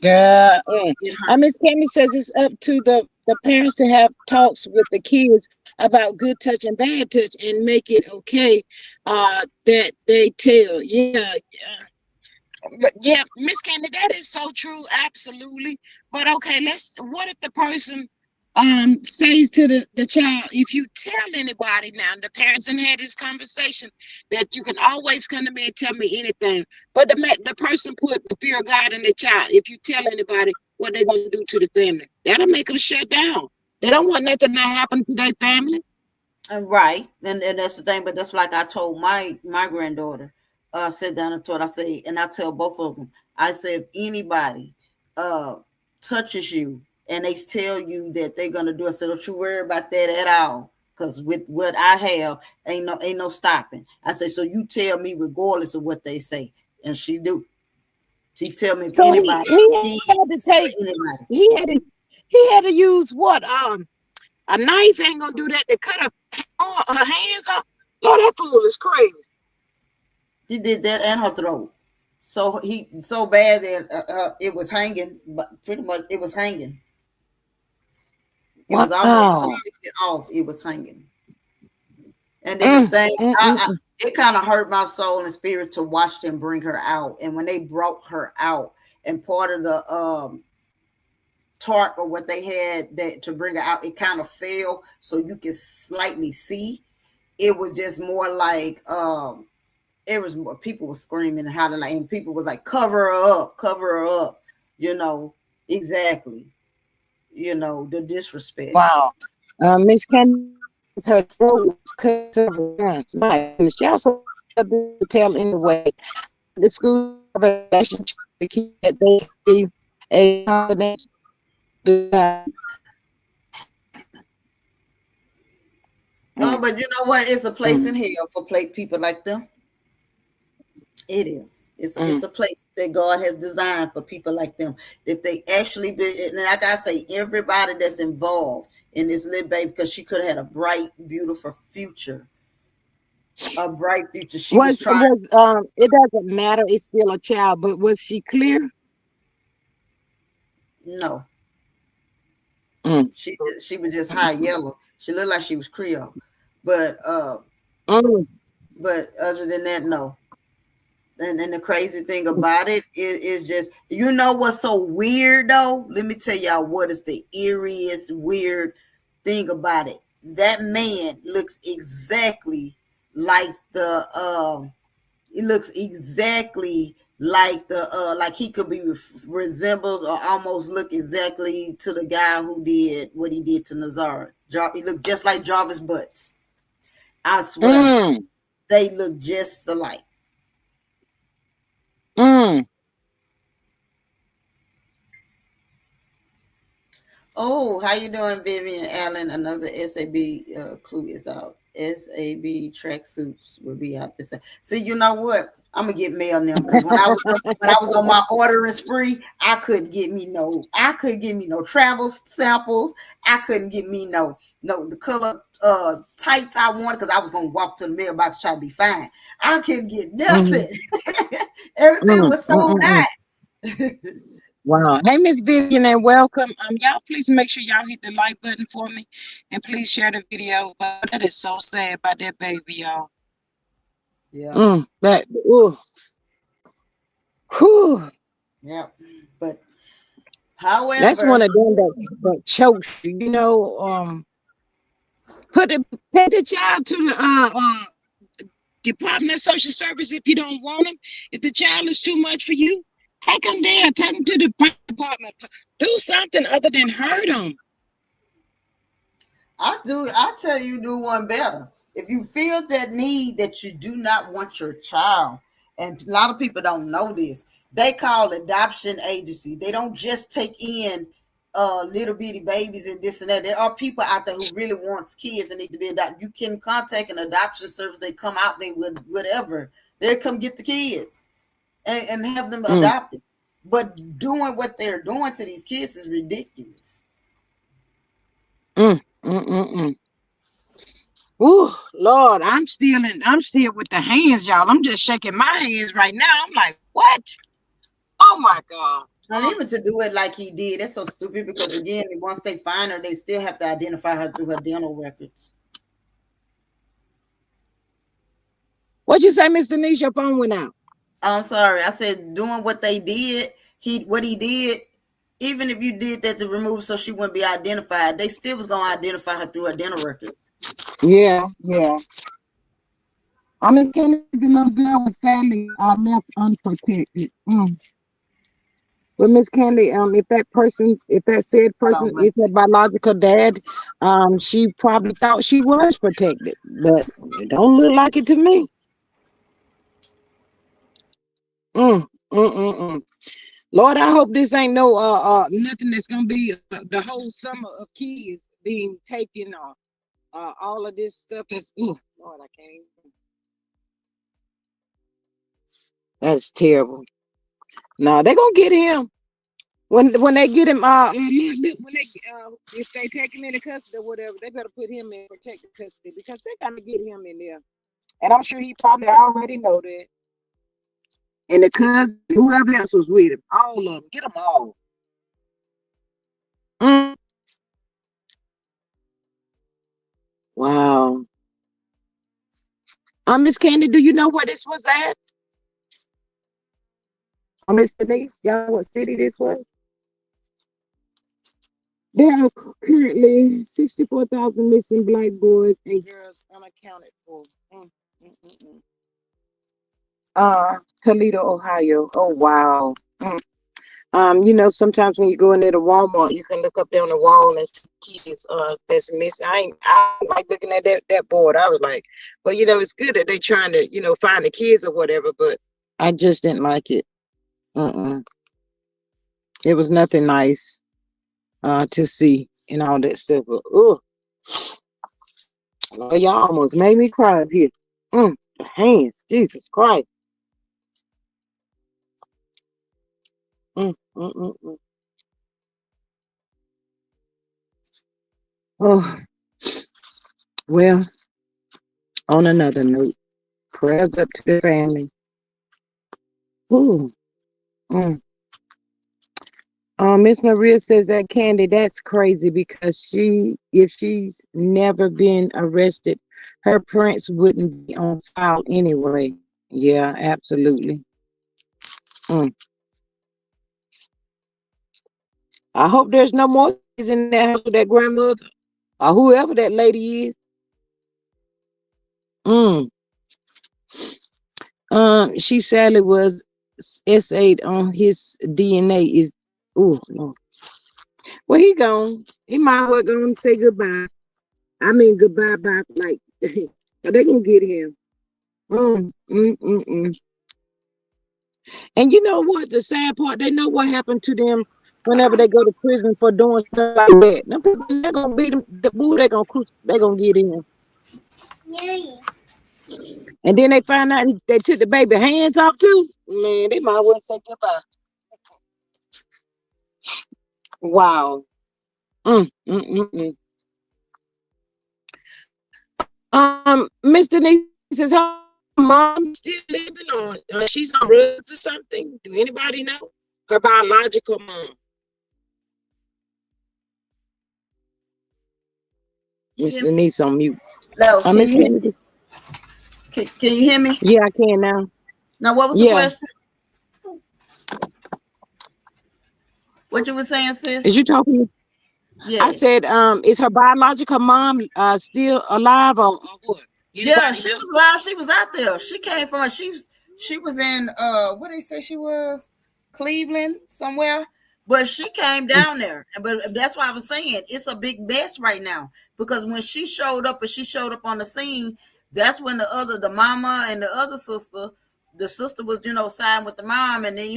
Yeah. Mm. It hurt. Miss Tammy says it's up to the parents to have talks with the kids about good touch and bad touch and make it okay. That they tell. Yeah. But yeah, Miss Candy, that is so true, absolutely. But okay, what if the person says to the child, if you tell anybody now, the parents and had this conversation that you can always come to me and tell me anything. But the person put the fear of God in the child. If you tell anybody what they're gonna do to the family, that'll make them shut down. They don't want nothing to happen to their family. And right, and that's the thing. But that's like I told my granddaughter. Sit down and told. I say, and I tell both of them. I say, if anybody uh touches you and they tell you that they're gonna do it, so don't you worry about that at all. Cause with what I have, ain't no stopping. I say, so you tell me regardless of what they say, and she do. She tell me if So he, anybody, he had to kids or take anybody. he had to use what a knife ain't gonna do that to cut her hands off. Lord, that fool is crazy. She did that and her throat. So bad that it was hanging, but pretty much it was hanging. It was almost Wow. completely off. It was hanging. And then the Mm, thing, mm, mm, mm. it kind of hurt my soul and spirit to watch them bring her out. And when they brought her out, and part of the tarp or what they had that to bring her out, it kind of fell so you could slightly see. It was just more like it was more, people were screaming and hollering, like, and people was like, cover her up, you know, exactly, the disrespect. Wow. Miss Candy. her throat was cut several times. My goodness, y'all so this to tell anyway. The school should have a relationship with the kid that they can be a confident do that. No, Mm, but you know what? It's a place mm, in hell for people like them. It is. It's mm. a place that God has designed for people like them. If they actually be, and like I say, everybody that's involved in this little baby, because she could have had a bright, beautiful future. A bright future. She was trying. It doesn't matter, it's still a child, but was she clear? No, Mm, she was just high yellow. She looked like she was Creole, but mm, but other than that, no. And the crazy thing about it is just, you know what's so weird though? Let me tell y'all what is the eeriest weird thing about it. That man looks exactly like the he looks exactly like the like he could be resembles or almost look exactly to the guy who did what he did to Nazar. He looked just like Jarvis Butts. I swear. mm, They look just alike. mm. Oh, how you doing, Vivian Allen? Another SAB clue is out. SAB tracksuits will be out this. See, you know what? I'm gonna get mail now because when I was on my ordering spree, I couldn't get me no travel samples. I couldn't get me no the color tights I wanted because I was gonna walk to the mailbox try to be fine. I couldn't get Mhm, nothing. Everything mm, was mm, sold mm, mm. out. Wow. Hey, Miss Vivian, and welcome. Y'all, please make sure y'all hit the like button for me, and please share the video. Wow, that is so sad about that baby, y'all. Yeah, That. Ooh, whew. yeah. But That's one however, of them that chokes you. You know, put the take the child to the Department of Social Service if you don't want him. If the child is too much for you, take him there. Take him to the department. Do something other than hurt him. I tell you, do one better. If you feel that need that you do not want your child, and a lot of people don't know this, they call adoption agencies. They don't just take in little bitty babies and this and that. There are people out there who really wants kids and need to be adopted. You can contact an adoption service. They come out, they would whatever. They come get the kids and have them Mm, adopted. But doing what they're doing to these kids is ridiculous. mm, mm, mm, mm. Ooh, Lord, I'm still with the hands, y'all. I'm just shaking my hands right now. I'm like, what? Oh my God. And even to do it like he did, that's so stupid because again, once they find her, they still have to identify her through her dental records. What'd you say, Miss Denise? Your phone went out. I'm sorry, I said doing what they did, what he did, even if you did that to remove so she wouldn't be identified, they still was gonna identify her through her dental records. Yeah, yeah. I Miss Kennedy's the little girl was sadly left unprotected. But Miss Candy, if that said Hold person on one is her second. biological dad, she probably thought she was protected, but it don't look like it to me. Mm, mm, mm, mm. Lord, I hope this ain't no nothing that's gonna be the whole summer of kids being taken or all of this stuff. That's Lord, I can't. That's terrible. No, they gonna get him when they get him. If they take him into custody or whatever, they better put him in protective custody because they gotta get him in there. And I'm sure he probably already know that. And the cousin, whoever else was with him, all of them, get them all. Mm, wow. Miss Candy, do you know where this was at? Miss Denise, y'all know what city this was? There are currently 64,000 missing black boys and girls unaccounted for. Mm, mm, mm, mm. Toledo, Ohio. Oh, wow. Mm. Sometimes when you go into the Walmart, you can look up there on the wall and see kids that's missing. I don't like looking at that board. I was like, well, it's good that they trying to, find the kids or whatever, but I just didn't like it. Mm-mm. It was nothing nice to see and all that stuff. But, y'all almost made me cry up here. The hands, Jesus Christ. Mm, mm, mm, mm. Oh, well, on another note, prayers up to the family. Ooh, mm. Miss Maria says that Candy, that's crazy because if she's never been arrested, her prints wouldn't be on file anyway. Yeah, absolutely. Mm. I hope there's no more kids in that house with that grandmother or whoever that lady is. Mm. She sadly was S8 on his DNA is. Oh no. Well, he gone. He might well go and say goodbye. I mean goodbye bye like they gonna get him. Mm, mm, mm, mm. And you know what? The sad part, they know what happened to them whenever they go to prison for doing stuff like that. Them people, they're gonna beat them. The boo, they gonna get in. And then they find out they took the baby hands off too. Man, they might well say goodbye. Wow. Mm, mm, mm, mm. Miss Denise says her mom still living on. She's on drugs or something. Do anybody know? Her biological mom. Miss Hear me? Denise on mute. No, can Miss you hear me? Kennedy. Can you hear me? Yeah, I can now. Now, what was the Yeah. question? What you were saying, Is sis? you talking? I Yeah. said, is her biological mom still alive or what? Yeah, Anybody she know? was alive. She was out there. She came from she was in what they say she was? Cleveland somewhere. But she came down there. But that's why I was saying it's a big mess right now. Because when she showed up and she showed up on the scene, that's when the mama and the other sister, the sister was, signed with the mom, and then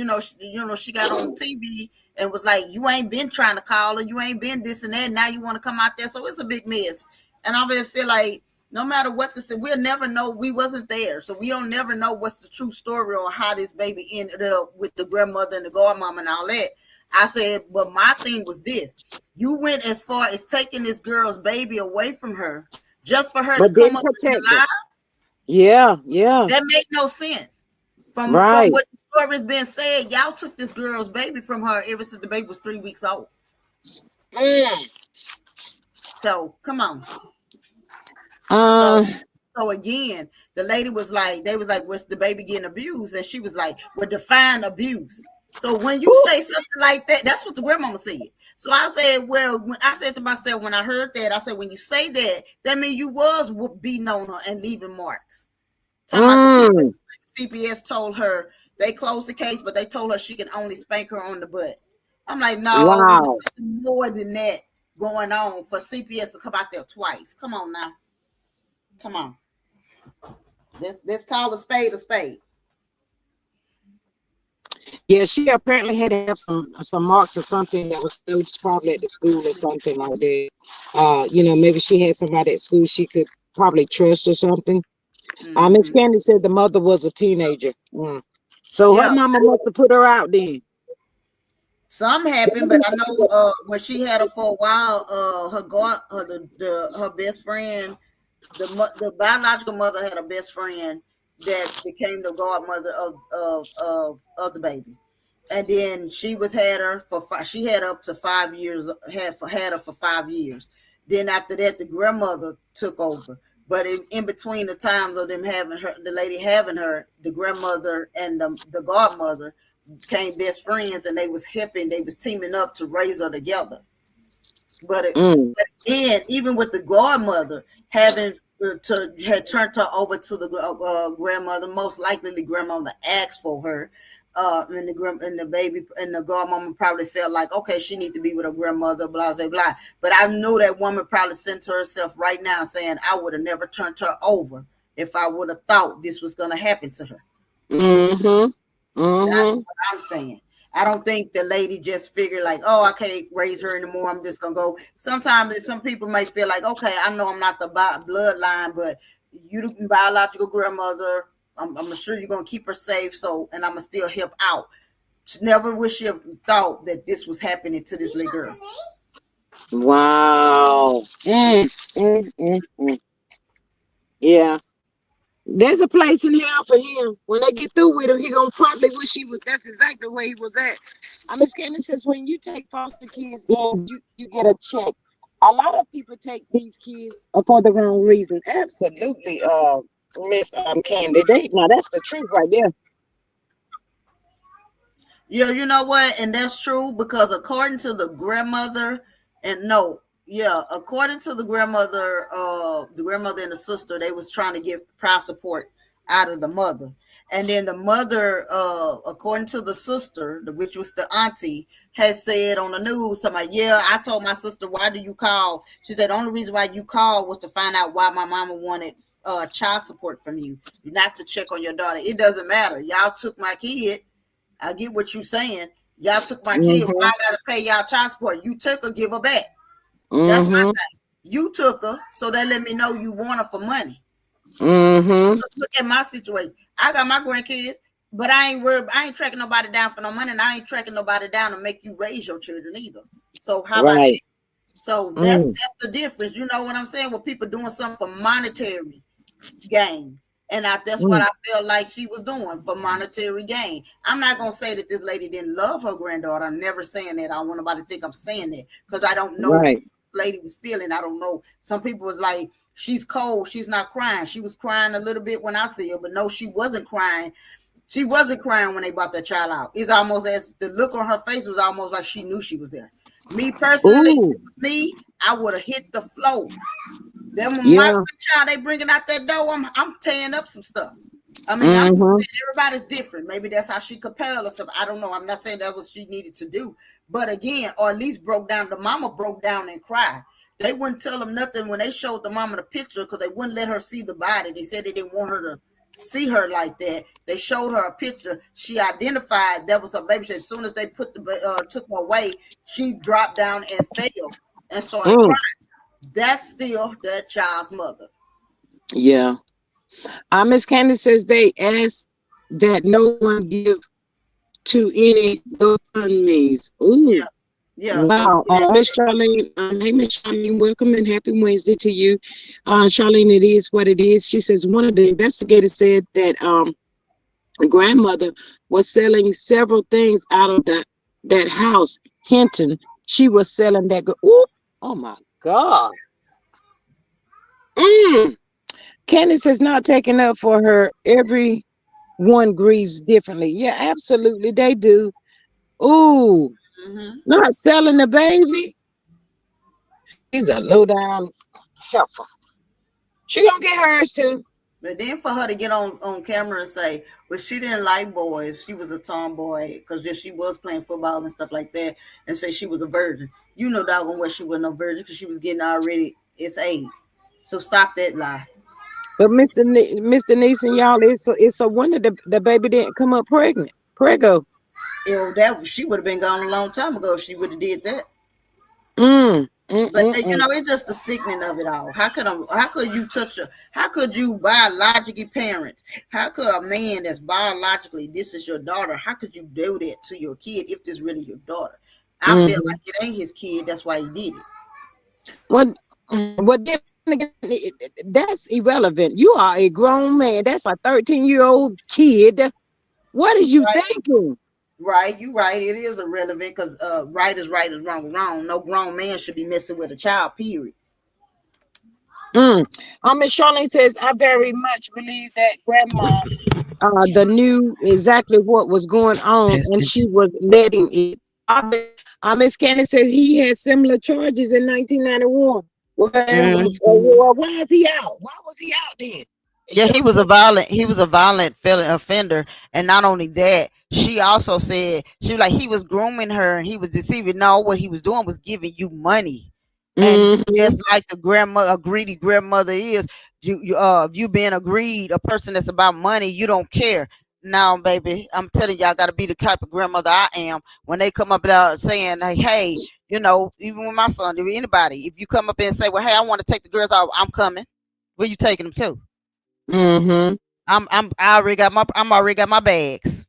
she got on TV and was like, you ain't been trying to call her, you ain't been this and that, now you want to come out there. So it's a big mess. And I really feel like no matter what this is, we'll never know. We wasn't there, so we don't never know what's the true story on how this baby ended up with the grandmother and the godmama and all that. I said, but my thing was this: you went as far as taking this girl's baby away from her just for her to But come didn't up with the protect her. lie. Yeah, yeah. That make no sense. From Right. what the story's been said, y'all took this girl's baby from her ever since the baby was 3 weeks old. Mm. So come on. So Uh, so again, the lady was like, they was like, was the baby getting abused? And she was like, well, define abuse. So when you say something like that, that's what the grandmama said. So I said, well, when I said to myself, when I heard that, I said, when you say that, that means you was beating on her and leaving marks. Talking about the people mm. at CPS told her they closed the case, but they told her she can only spank her on the butt. I'm like, no, it was Wow. something more than that going on for CPS to come out there twice. Come on now. Come on. Let's call a spade a spade. Yeah, she apparently had to have some marks or something that was noticed probably at the school or something like that. Maybe she had somebody at school she could probably trust or something. Miss Mm-hmm. Candy said the mother was a teenager. Mm. So her Yeah, mama must have put her out then. some happened, but I know when she had her for a while, her god, her best friend, the biological mother had a best friend that became the godmother of the baby, and then she had up to 5 years, had her for 5 years. Then after that, the grandmother took over. But in between the times of them having her, the lady having her, the grandmother and the godmother became best friends, and they was teaming up to raise her together. Mm. But again, even with the godmother having had turned her over to the grandmother, most likely the grandmother asked for her, And the baby and the godmama probably felt like, okay, she need to be with her grandmother, blah blah blah. But I know that woman probably said to herself right now, saying, I would have never turned her over if I would have thought this was gonna happen to her. Mm-hmm. That's Mm-hmm. what I'm saying. I don't think the lady just figured like, oh, I can't raise her anymore. I'm just gonna go. Sometimes some people may feel like, okay, I know I'm not the bloodline, but you the biological grandmother. I'm sure you're gonna keep her safe. So, and I'm gonna still help out. Never would she have thought that this was happening to this little girl. Wow. Mm. Yeah. There's a place in hell for him. When they get through with him, he gonna probably wish he was. That's exactly where he was at. Miss Candace says when you take foster kids in, you get a check. A lot of people take these kids for the wrong reason. Absolutely, Miss Candy. Now that's the truth right there. Yeah, you know what? And that's true because according to the grandmother, and no, yeah, according to the grandmother and the sister, they was trying to get prior support out of the mother. And then the mother, according to the sister, which was the auntie, has said on the news, somebody, yeah, I told my sister, why do you call? She said the only reason why you called was to find out why my mama wanted child support from you, not to check on your daughter. It doesn't matter. Y'all took my kid. I get what you saying. Y'all took my kid. Why Mm-hmm. I gotta pay y'all child support? You took her, give her back. That's my Mm-hmm. thing. You took her, so they let me know you want her for money. Mm-hmm. Just look at my situation. I got my grandkids, but I ain't worried. I ain't tracking nobody down for no money, and I ain't tracking nobody down to make you raise your children either. So how about Right. that? So that's Mm. that's the difference. You know what I'm saying? With people doing something for monetary gain. And that's what Mm. I felt like she was doing for monetary gain. I'm not gonna say that this lady didn't love her granddaughter. I'm never saying that. I don't want nobody to think I'm saying that because I don't know what Right. the lady was feeling. I don't know. Some people was like, she's cold, she's not crying. She was crying a little bit when I see her, but no, she wasn't crying. She wasn't crying when they brought that child out. It's almost as the look on her face was almost like she knew she was there. Me personally, if Ooh. it was me, I would have hit the floor. Then when my Yeah. child they bringing out that dough, I'm tearing up some stuff. I mean, I'm Mm-hmm. everybody's different. Maybe that's how she compelled herself. I don't know. I'm not saying that was she needed to do, but again, or at least broke down. The mama broke down and cried. They wouldn't tell them nothing when they showed the mama the picture because they wouldn't let her see the body. They said they didn't want her to see her like that. They showed her a picture. She identified that was her baby. As soon as they took her away, she dropped down and fell and started Mm. crying. That's still that child's mother. Yeah. Miss Candace says they ask that no one give to any GoFundMe's. Ooh. Yeah, yeah. Wow. We asked Miss Charlene, hey Miss Charlene, welcome and happy Wednesday to you. Charlene, it is what it is. She says one of the investigators said that grandmother was selling several things out of that house. Hinton, she was selling that. Ooh, oh my God. Mm. Candace has not taken up for her. Everyone grieves differently. Yeah, absolutely, they do. Ooh, hmm not selling the baby. She's a low down heifer. She gonna get hers too. But then for her to get on camera and say, well, she didn't like boys. She was a tomboy because she was playing football and stuff like that, and say she was a virgin. You know, doggone well she wasn't a virgin because she was getting already its age. So stop that lie. But Mr. Neeson, y'all, it's a wonder the baby didn't come up pregnant. Prego. That she would have been gone a long time ago if she would have did that. Mm, mm, But mm, mm. it's just the sickening of it all. How could you touch a? How could you biologically parents? How could a man that's biologically this is your daughter? How could you do that to your kid if this really your daughter? I feel Mm-hmm. like it ain't his kid. That's why he did it. What? What? Then again, that's irrelevant. You are a grown man. That's a 13-year-old kid. What is you Right, thinking? right. You right. It is irrelevant because right is wrong is wrong. No grown man should be messing with a child. Period. Mm. Miss Charlene says, I very much believe that grandma the knew exactly what was going on and she was letting it. Miss Candace says he had similar charges in 1991. Well, Mm-hmm. well, why is he out? Why was he out then? Yeah, he was a violent felon offender, and not only that, she also said she was like he was grooming her and he was deceiving. No, what he was doing was giving you money, and Mm-hmm. just like the grandmother, a greedy grandmother is, you being a greed, a person that's about money, you don't care. Now, baby, I'm telling you, I gotta be the type of grandmother I am. When they come up out saying, hey, even with my son, if anybody, if you come up and say, well, hey, I want to take the girls out, I'm coming. Where you taking them to? Mm-hmm. I already got my bags.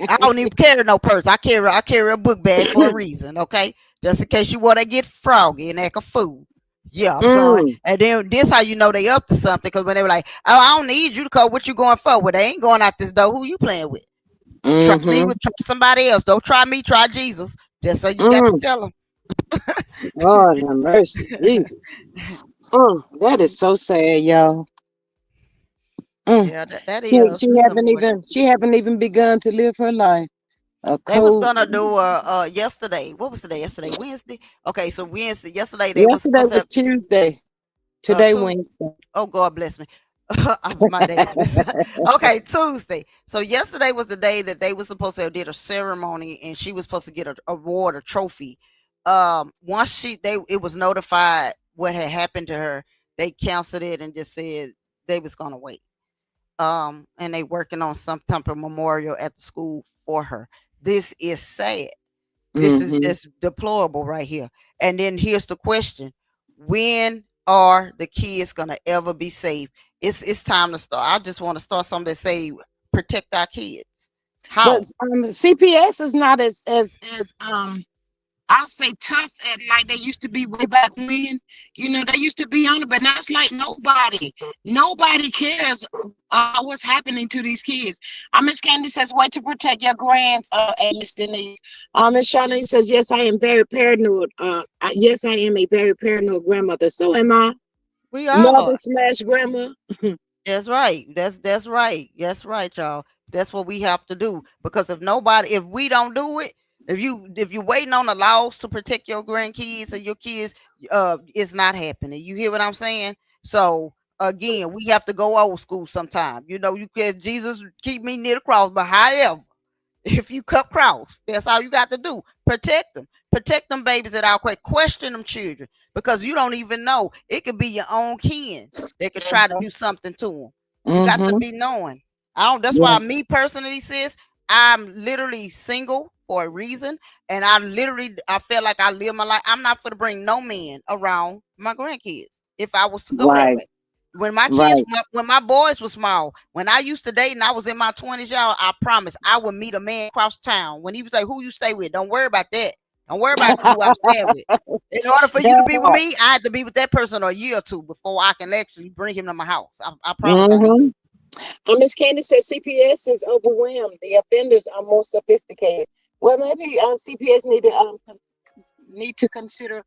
I don't even carry no purse. I carry a book bag for a reason, okay? Just in case you want to get froggy and act a fool. Yeah, I'm going. Mm, And then this how you know they up to something, because when they were like, "Oh, I don't need you to call. What you going for?" Well, they ain't going out this door. Who you playing with? Try me mm-hmm. with try somebody else. Don't try me. Try Jesus. Just so you got to Mm. tell them. Lord have mercy, Jesus. That is so sad, y'all. Mm. Yeah, that She is. she It's haven't unfortunate. even she haven't even begun to live her life. A They was cold. gonna do yesterday. What was today? Yesterday, Wednesday. Okay, so Wednesday, yesterday they was Yesterday supposed to was have Tuesday. Today two. Wednesday. Oh, God bless me. My days missed. Okay, Tuesday. So yesterday was the day that they were supposed to have did a ceremony, and she was supposed to get a award, a trophy. Once they it was notified what had happened to her, they canceled it and just said they was gonna wait. And they working on some type of memorial at the school for her. This is sad. This is Mm-hmm. just deplorable right here. And then here's the question: when are the kids gonna ever be safe? It's time to start. I just want to start something that say protect our kids. But How? CPS is not as I'll say tough at like they used to be way back when. They used to be on it, but now it's like nobody cares about what's happening to these kids. Miss Candy says, "Way to protect your grands." Miss Denise. Miss Charlene says, "Yes, I am very paranoid. Yes, I am a very paranoid grandmother. So am I, We all mother are. slash grandma." That's right. That's right. That's right, y'all. That's what we have to do. Because if we don't do it, if you waiting on the laws to protect your grandkids and your kids, it's not happening. You hear what I'm saying? So again, we have to go old school sometime. You can Jesus keep me near the cross, but however, if you cut cross, that's all you got to do. Protect them babies at our question them children, because you don't even know. It could be your own kin that could try to do something to them. You got to Mm-hmm. be knowing. I don't. That's Yeah. why me personally, sis, I'm literally single for a reason, and I feel like I live my life. I'm not for to bring no man around my grandkids if I was to go that Right. way. When my boys were small, when I used to date and I was in my 20s, y'all, I promise I would meet a man across town. When he was like, "Who you stay with?" Don't worry about that. Don't worry about who I'm staying with. In order for you to That be with part. me, I had to be with that person a year or two before I can actually bring him to my house. I promise I did. Mm-hmm. Miss Candy says CPS is overwhelmed. The offenders are more sophisticated. Well, maybe CPS need to consider,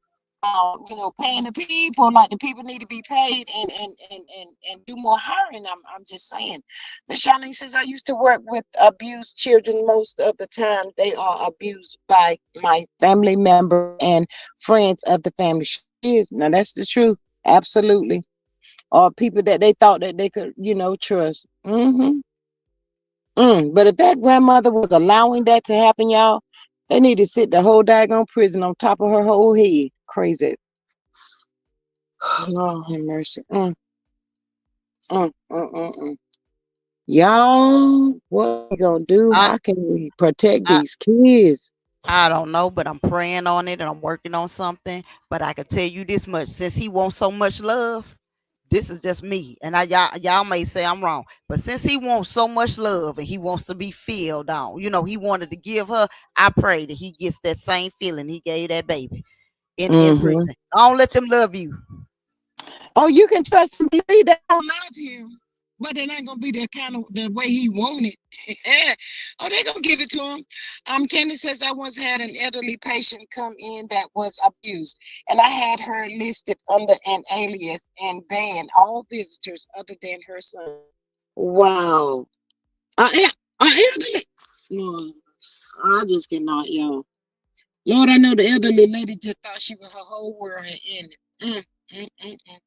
paying the people. Like the people need to be paid and do more hiring. I'm just saying. Miss Charlene says I used to work with abused children. Most of the time, they are abused by my family members and friends of the family. She is. Now that's the truth. Absolutely. Or people that they thought that they could, trust. But if that grandmother was allowing that to happen, y'all, they need to sit the whole daggone prison on top of her whole head. Crazy. Lord have mercy. Mm, mm, mm, mm. Y'all, what we gonna do? I How can we protect I these kids? I don't know, but I'm praying on it and I'm working on something. But I can tell you this much: since he wants so much love, this is just me. And y'all may say I'm wrong, but since he wants so much love and he wants to be filled on, he wanted to give her. I pray that he gets that same feeling he gave that baby in Mm-hmm. prison. Don't let them love you. Oh, you can trust and believe they don't love him, but it ain't gonna be the kind of the way he wanted. Oh, they gonna give it to him. Candy says I once had an elderly patient come in that was abused, and I had her listed under an alias and banned all visitors other than her son. Wow. Elderly. No, I just cannot, y'all. Lord, I know the elderly lady just thought her whole world had ended. Mm, mm, mm, mm.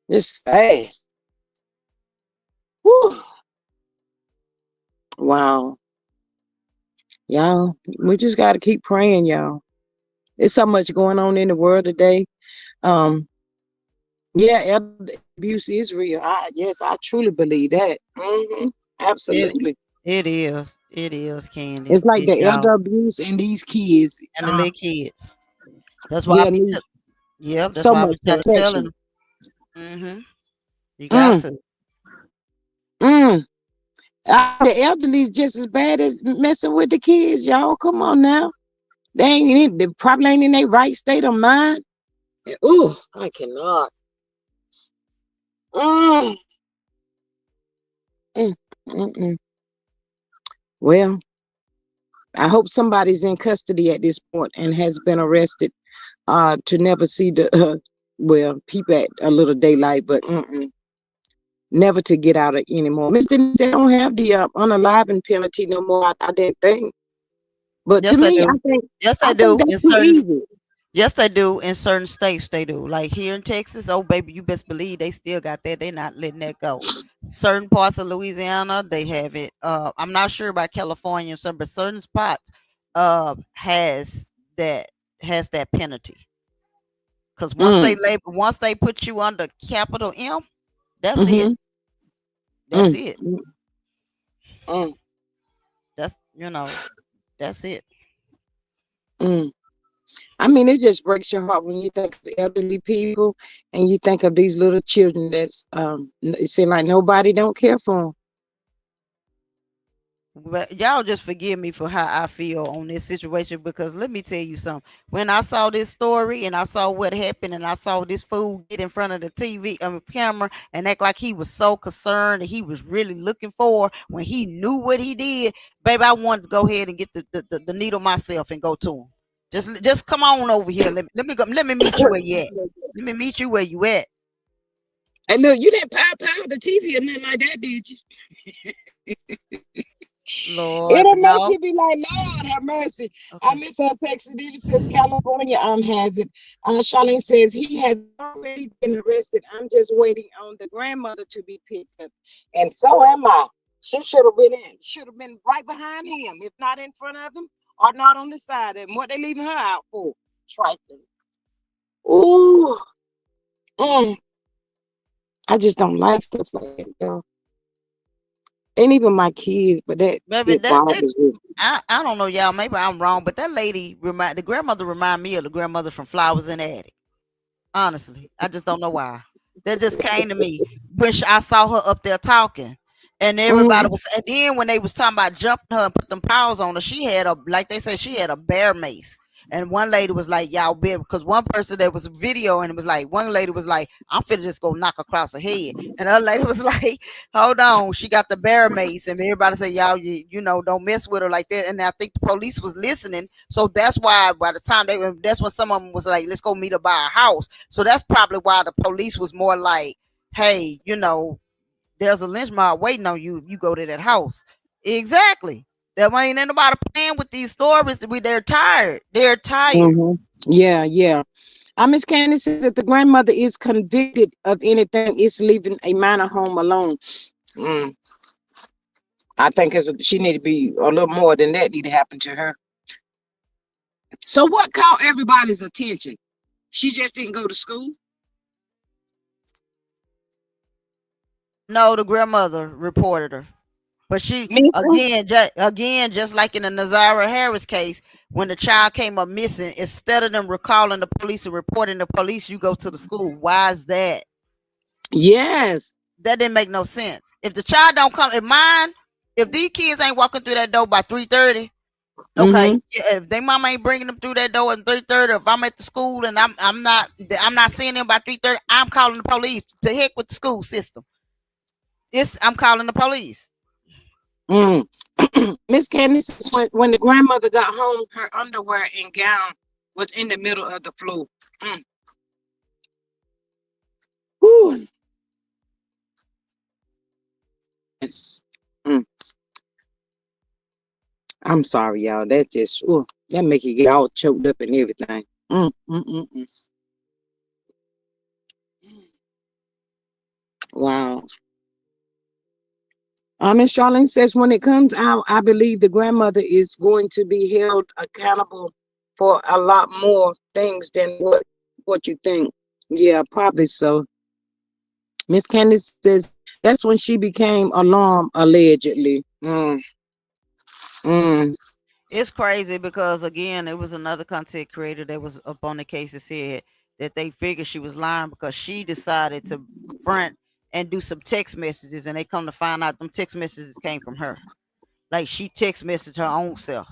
It's sad. Whew. Wow. Y'all, we just got to keep praying, y'all. There's so much going on in the world today. Um, yeah, abuse is real. Yes, I truly believe that. It Absolutely. it is. It is, Candy. It's like It, the y'all. elder abuse and these kids. And the little kids. That's why I Yeah, be needs yep, that's so why I much be telling protection. them. Mm-hmm. You got Mm, to. mm. The elderly is just as bad as messing with the kids, y'all. Come on now. They probably ain't in their right state of mind. Ooh, I cannot. Mm, mm, mm, mm. Well, I hope somebody's in custody at this point and has been arrested to never see the well peep at a little daylight, but never to get out of anymore. Mister, they don't have the unaliving penalty no more. I didn't think, but to Yes, I me, do. Yes, I I think do. that's too easy. Yes, they do. In certain states, they do. Like here in Texas, oh baby, you best believe they still got that. They not letting that go. Certain parts of Louisiana, they have it. I'm not sure about California and some, but certain spots has that has that penalty. Because Mm, once they put you under capital M, that's it. mm-hmm, That's mm, it. mm, mm, That's that's it. mm. I mean, it just breaks your heart when you think of elderly people and you think of these little children that's it seems like nobody don't care for them. But y'all just forgive me for how I feel on this situation because let me tell you something. When I saw this story and I saw what happened and I saw this fool get in front of the TV camera and act like he was so concerned and he was really looking for when he knew what he did, baby, I wanted to go ahead and get the needle myself and go to him. Just come on over here. Let me go. Let me meet you where you at. Let me meet you where you at. And look, you didn't power the TV or nothing like that, did you? Lord, It'll make no. you be like, Lord have mercy. I Okay. miss her sexy diva says California has it. Charlene says he has already been arrested. I'm just waiting on the grandmother to be picked up. And so am I. She should have been right behind him, if not in front of him, or not on the side of him. What they leaving her out for? Trifling. Ooh. Mm. I just don't like stuff like that, y'all. Ain't even my kids, but that Baby, it that bothers me. I don't know, y'all. Maybe I'm wrong, but that lady the grandmother remind me of the grandmother from Flowers in the Attic. Honestly, I just don't know why. That just came to me when I saw her up there talking, and everybody Mm, was. And then when they was talking about jumping her and put them paws on her, she had a like they said she had a bear mace. And one lady was like, "Y'all bear," because one person there was a video, and it was like one lady was like, "I'm finna just go knock across her head," and the other lady was like, "Hold on, she got the bear mace," and everybody said, "Y'all, don't mess with her like that." And I think the police was listening, so that's why by the time that's when some of them was like, "Let's go meet her by a house." So that's probably why the police was more like, hey, there's a lynch mob waiting on you if you go to that house. Exactly. That way ain't nobody playing with these stories. They're tired. They're tired. hmm Yeah, yeah. Miss Candace says if the grandmother is convicted of anything, it's leaving a minor home alone. Mm, I think she need to be a little more than that need to happen to her. So what caught everybody's attention? She just didn't go to school. No, the grandmother reported her. But she Missing? again, just like in the Nazara Harris case, when the child came up missing, instead of them recalling the police and reporting the police, you go to the school. Why is that? Yes. That didn't make no sense. If the child don't come, if these kids ain't walking through that door by 3:30, okay, Mm-hmm. yeah, if they mama ain't bringing them through that door at 3:30, if I'm at the school and I'm not seeing them by 3:30, I'm calling the police. To heck with the school system. I'm calling the police. Mm. Miss Candace says when the grandmother got home, her underwear and gown was in the middle of the floor. Mm. Whew. Yes. Mm. I'm sorry, y'all. That just that make you get all choked up and everything. Mm, mm, mm, mm. Wow. Miss Charlene says when it comes out, I believe the grandmother is going to be held accountable for a lot more things than what you think. Yeah, probably so. Miss Candace says that's when she became alarmed, allegedly. Mm. It's crazy because again, it was another content creator that was up on the case that said that they figured she was lying because she decided to front and do some text messages, and they come to find out them text messages came from her. Like she text messaged her own self.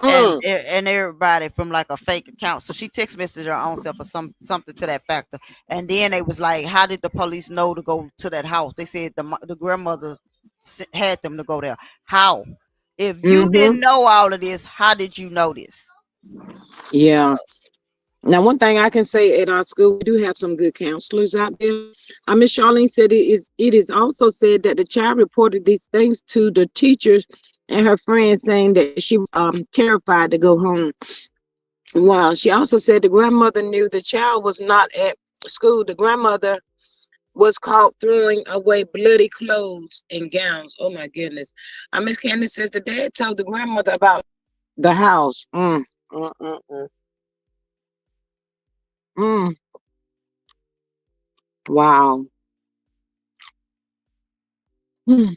And Mm. and everybody from like a fake account. So she text messaged her own self or something to that factor. And then they was like, how did the police know to go to that house? They said the grandmother had them to go there. How? If you Mm-hmm. didn't know all of this, how did you know this? Yeah. Now, one thing I can say at our school, we do have some good counselors out there. Miss Charlene said it is also said that the child reported these things to the teachers and her friends, saying that she was terrified to go home. Wow. She also said the grandmother knew the child was not at school. The grandmother was caught throwing away bloody clothes and gowns. Oh my goodness. Miss Candace says the dad told the grandmother about the house. Mm, mm, mm. Mm. Wow. Mm,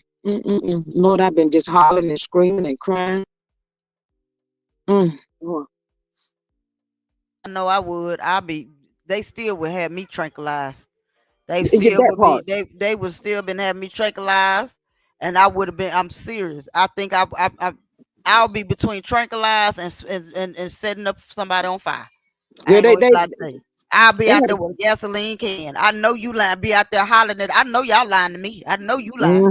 Lord, I've been just hollering and screaming and crying. Oh, I know I would. I'll be. They still would have me tranquilized. They yeah, still that would be. part. They would still been having me tranquilized, and I would have been. I'm serious. I think I'll be between tranquilized and setting up somebody on fire. I Girl, ain't they gonna they even lie to you. I'll be they out had. there with a gasoline can. I know you lying. Be out there hollering at. I know y'all lying to me. I know you lying.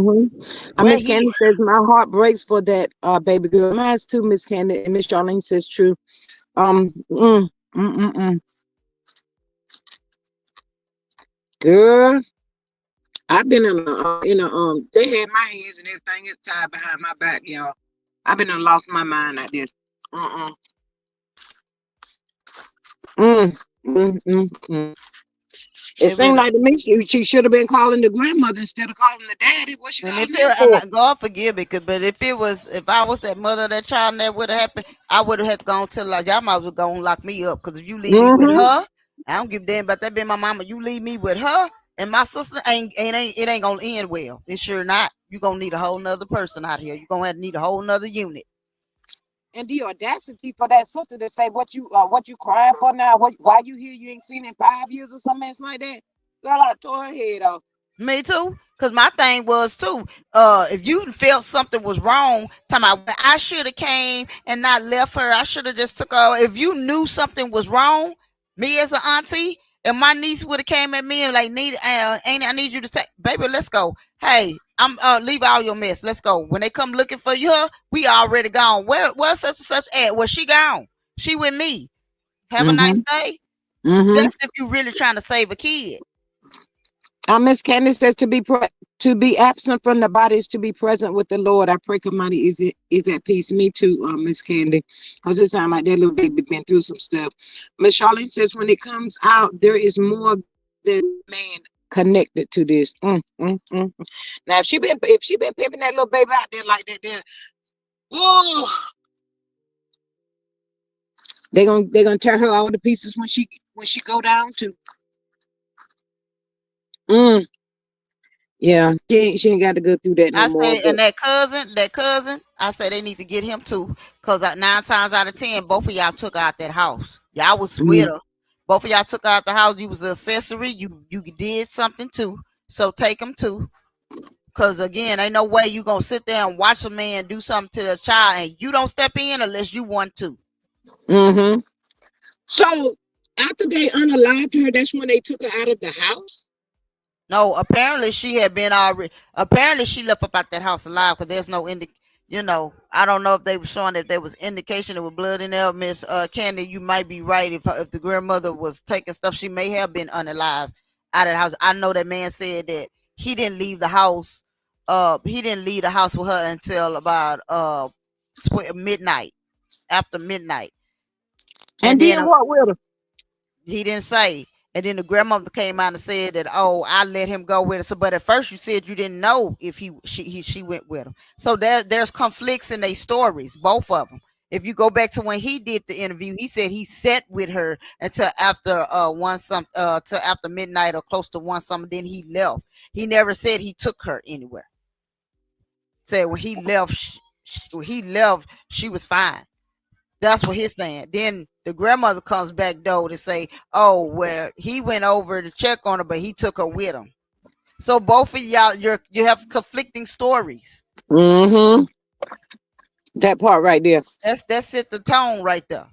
We're Miss here. Candy says my heart breaks for that baby girl. Mine's too, Miss Candy, and Miss Charlene says true. Um, mm, mm, mm, mm. Girl, I've been in a. They had my hands and everything is tied behind my back, y'all. I've been and lost my mind out there. Mm, mm, mm. It It seemed really. like to me she should have been calling the grandmother instead of calling the daddy. What's she And if calling that it, and for? God forgive me, but if I was that mother of that child and that would have happened, I would have had to go and tell like y'all might as well go and lock me up. Because if you leave me with Mm-hmm. her, I don't give a damn about that being my mama. You leave me with her and my sister ain't it ain't gonna end well. It's sure not. You gonna need a whole nother person out here. You gonna have to need a whole nother unit. And the audacity for that sister to say what you crying for now? Why you here? You ain't seen in 5 years or something else like that. Girl, I tore her head off. Me too. Cause my thing was too. If you felt something was wrong, talking about "Well, I should have came and not left her. I should have just took her." If you knew something was wrong, me as an auntie, and my niece would have came at me and like, "Need, Auntie, I need you to take, baby, let's go. Hey, I'm leave all your mess. Let's go." When they come looking for you, we already gone. Where's such and such at? Well, she gone. She with me. Have a Mm-hmm. nice day. Mm-hmm. That's if you really trying to save a kid. Miss Candace says to be absent from the body is to be present with the Lord. I pray Kamani is at peace. Me too, Miss Candy. Cause it sound like that little baby been through some stuff. Miss Charlene says when it comes out, there is more than man connected to this. Now if she been pimping that little baby out there like that, then oh, they gonna tear her all to pieces when she go down to. Mm, yeah, she ain't got to go through that no I more. say, But and that cousin, I say they need to get him too, cause 9 times out of 10, both of y'all took out that house. Y'all was with mm, her. Both of y'all took out the house. You was the accessory. You did something too. So take him too, cause again, ain't no way you gonna sit there and watch a man do something to a child and you don't step in unless you want to. mm-hmm. So after they unalived her, that's when they took her out of the house. No, apparently she had been already. Apparently she left up out that house alive because there's no I don't know if they were showing that there was indication there was blood in there. Miss Candy, you might be right. If the grandmother was taking stuff, she may have been unalive out of the house. I know that man said that he didn't leave the house. He didn't leave the house with her until about midnight. After midnight, And and did then what with her? he didn't say. And then the grandmother came out and said that, oh, I let him go with her. So, but at first you said you didn't know if she went with him. So there's conflicts in their stories, both of them. If you go back to when he did the interview, he said he sat with her until after till after midnight or close to one something. Then he left. He never said he took her anywhere. Said when he left, she was fine. That's what he's saying. Then the grandmother comes back though to say, "Oh, well, he went over to check on her, but he took her with him." So both of y'all, you have conflicting stories. Mm-hmm. That part right there. That's it. The tone right there.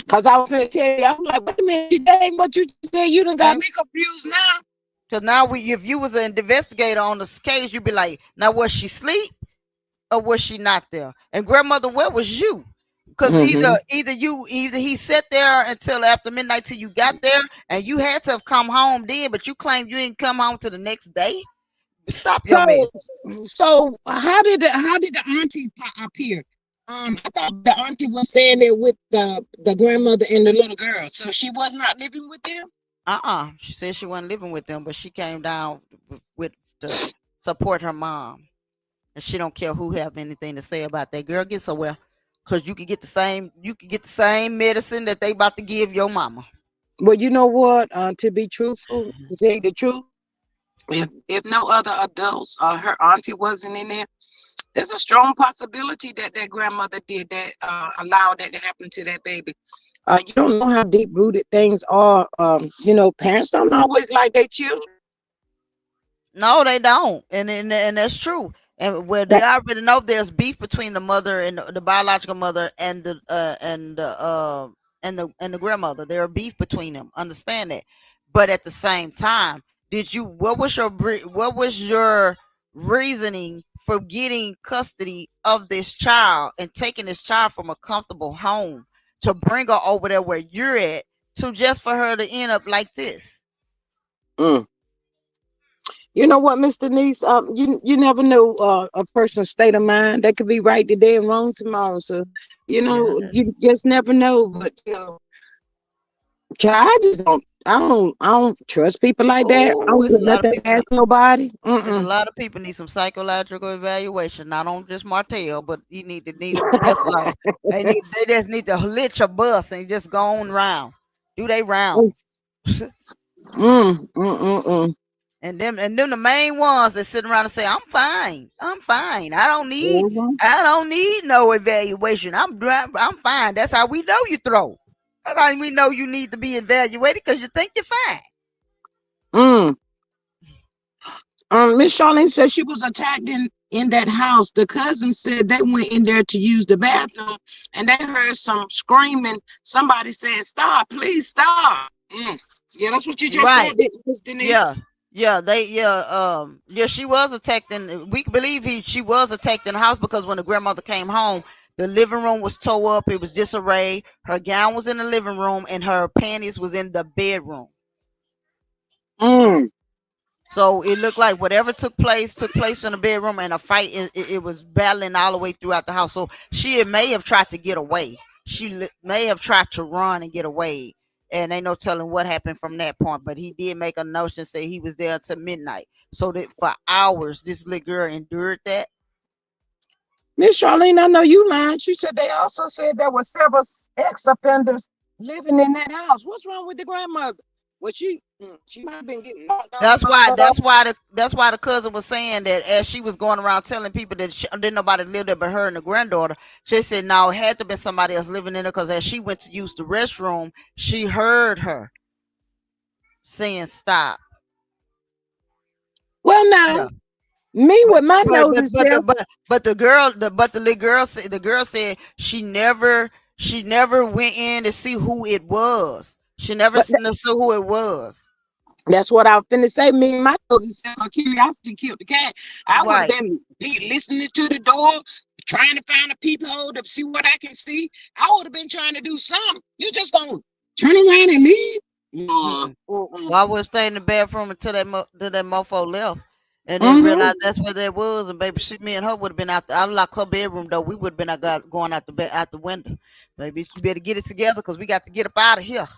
Cause I was gonna tell you, I'm like, wait a minute, that ain't what you just said. You done got And me confused now. because now if you was an investigator on this case, you'd be like, now was she sleep or was she not there? And grandmother, where was you? Because Mm-hmm. either he sat there until after midnight till you got there, and you had to have come home then, but you claimed you didn't come home till the next day. Stop your So, mess. so how did the auntie appear? I thought the auntie was staying there with the grandmother and the little girl, so she was not living with them. She said she wasn't living with them, but she came down with to support her mom, and she don't care who have anything to say about that. Girl, get somewhere, cause you can get the same medicine that they about to give your mama. Well, you know what? To be truthful, to tell you the truth, if no other adults or her auntie wasn't in there, there's a strong possibility that that grandmother did that, allowed that to happen to that baby. You don't know how deep rooted things are. Parents don't always like their children. No, they don't, and that's true. And where they That, already know there's beef between the mother and the biological mother and the grandmother. There are beef between them. Understand that, but at the same time, did you? What was your reasoning for getting custody of this child and taking this child from a comfortable home to bring her over there where you're at to just for her to end up like this? mm. You know what, Mr. Niece? You never know a person's state of mind. They could be right today and wrong tomorrow. So, Yeah. you just never know. But child, I just don't. I don't trust people like that. I Oh, don't it's put a lot of nothing people. past nobody. There's a Mm-mm. lot of people need some psychological evaluation, not on just Martell, but you need just like they just need to lit your bus and just go on round, do they rounds, Mm, mm, mm, mm. and them the main ones that sit around and say I'm fine, Mhm. I don't need no evaluation, I'm fine. That's how we know you throw. That's how we know you need to be evaluated because you think you're fine. Mm. Miss Charlene said she was attacked in that house. The cousin said they went in there to use the bathroom, and they heard some screaming. Somebody said, "Stop! Please stop!" Mm. Yeah, that's what you just Right. said, didn't you, Miss Denise? Yeah, she was attacked in. We believe she was attacked in the house because when the grandmother came home, the living room was tore up. It was disarray. Her gown was in the living room, and her panties was in the bedroom. Mm. So it looked like whatever took place in the bedroom, and a fight. It was battling all the way throughout the house. So she may have tried to get away. May have tried to run and get away, and ain't no telling what happened from that point. But he did make a notion say he was there until midnight, so that for hours this little girl endured that. Miss Charlene, I know you lying. She said they also said there were several ex-offenders living in that house. What's wrong with the grandmother? Well, she might have been getting knocked down That's about why. that. That's why the cousin was saying that as she was going around telling people that didn't nobody live there but her and the granddaughter. She said no, it had to be somebody else living in there because as she went to use the restroom, she heard her saying stop. Well, now Yeah, me but with my but but nosy but the self. but the girl but the little girl said she never went in to see who it was. She never But saw who it was. that's what I was finna say. Me and my nosy self, 'cause curiosity killed the cat. I would have Right. been listening to the door, trying to find a peephole to see what I can see. I would have been trying to do something. You just gonna turn around and leave? No. Mm-mm. Mm-mm. Well, I would have stayed in the bathroom until that mofo left, and then Mm-hmm. realized that's where that was. And baby, me and her would have been out. I locked her bedroom though. We would have been going out the window. Baby, you better get it together because we got to get up out of here.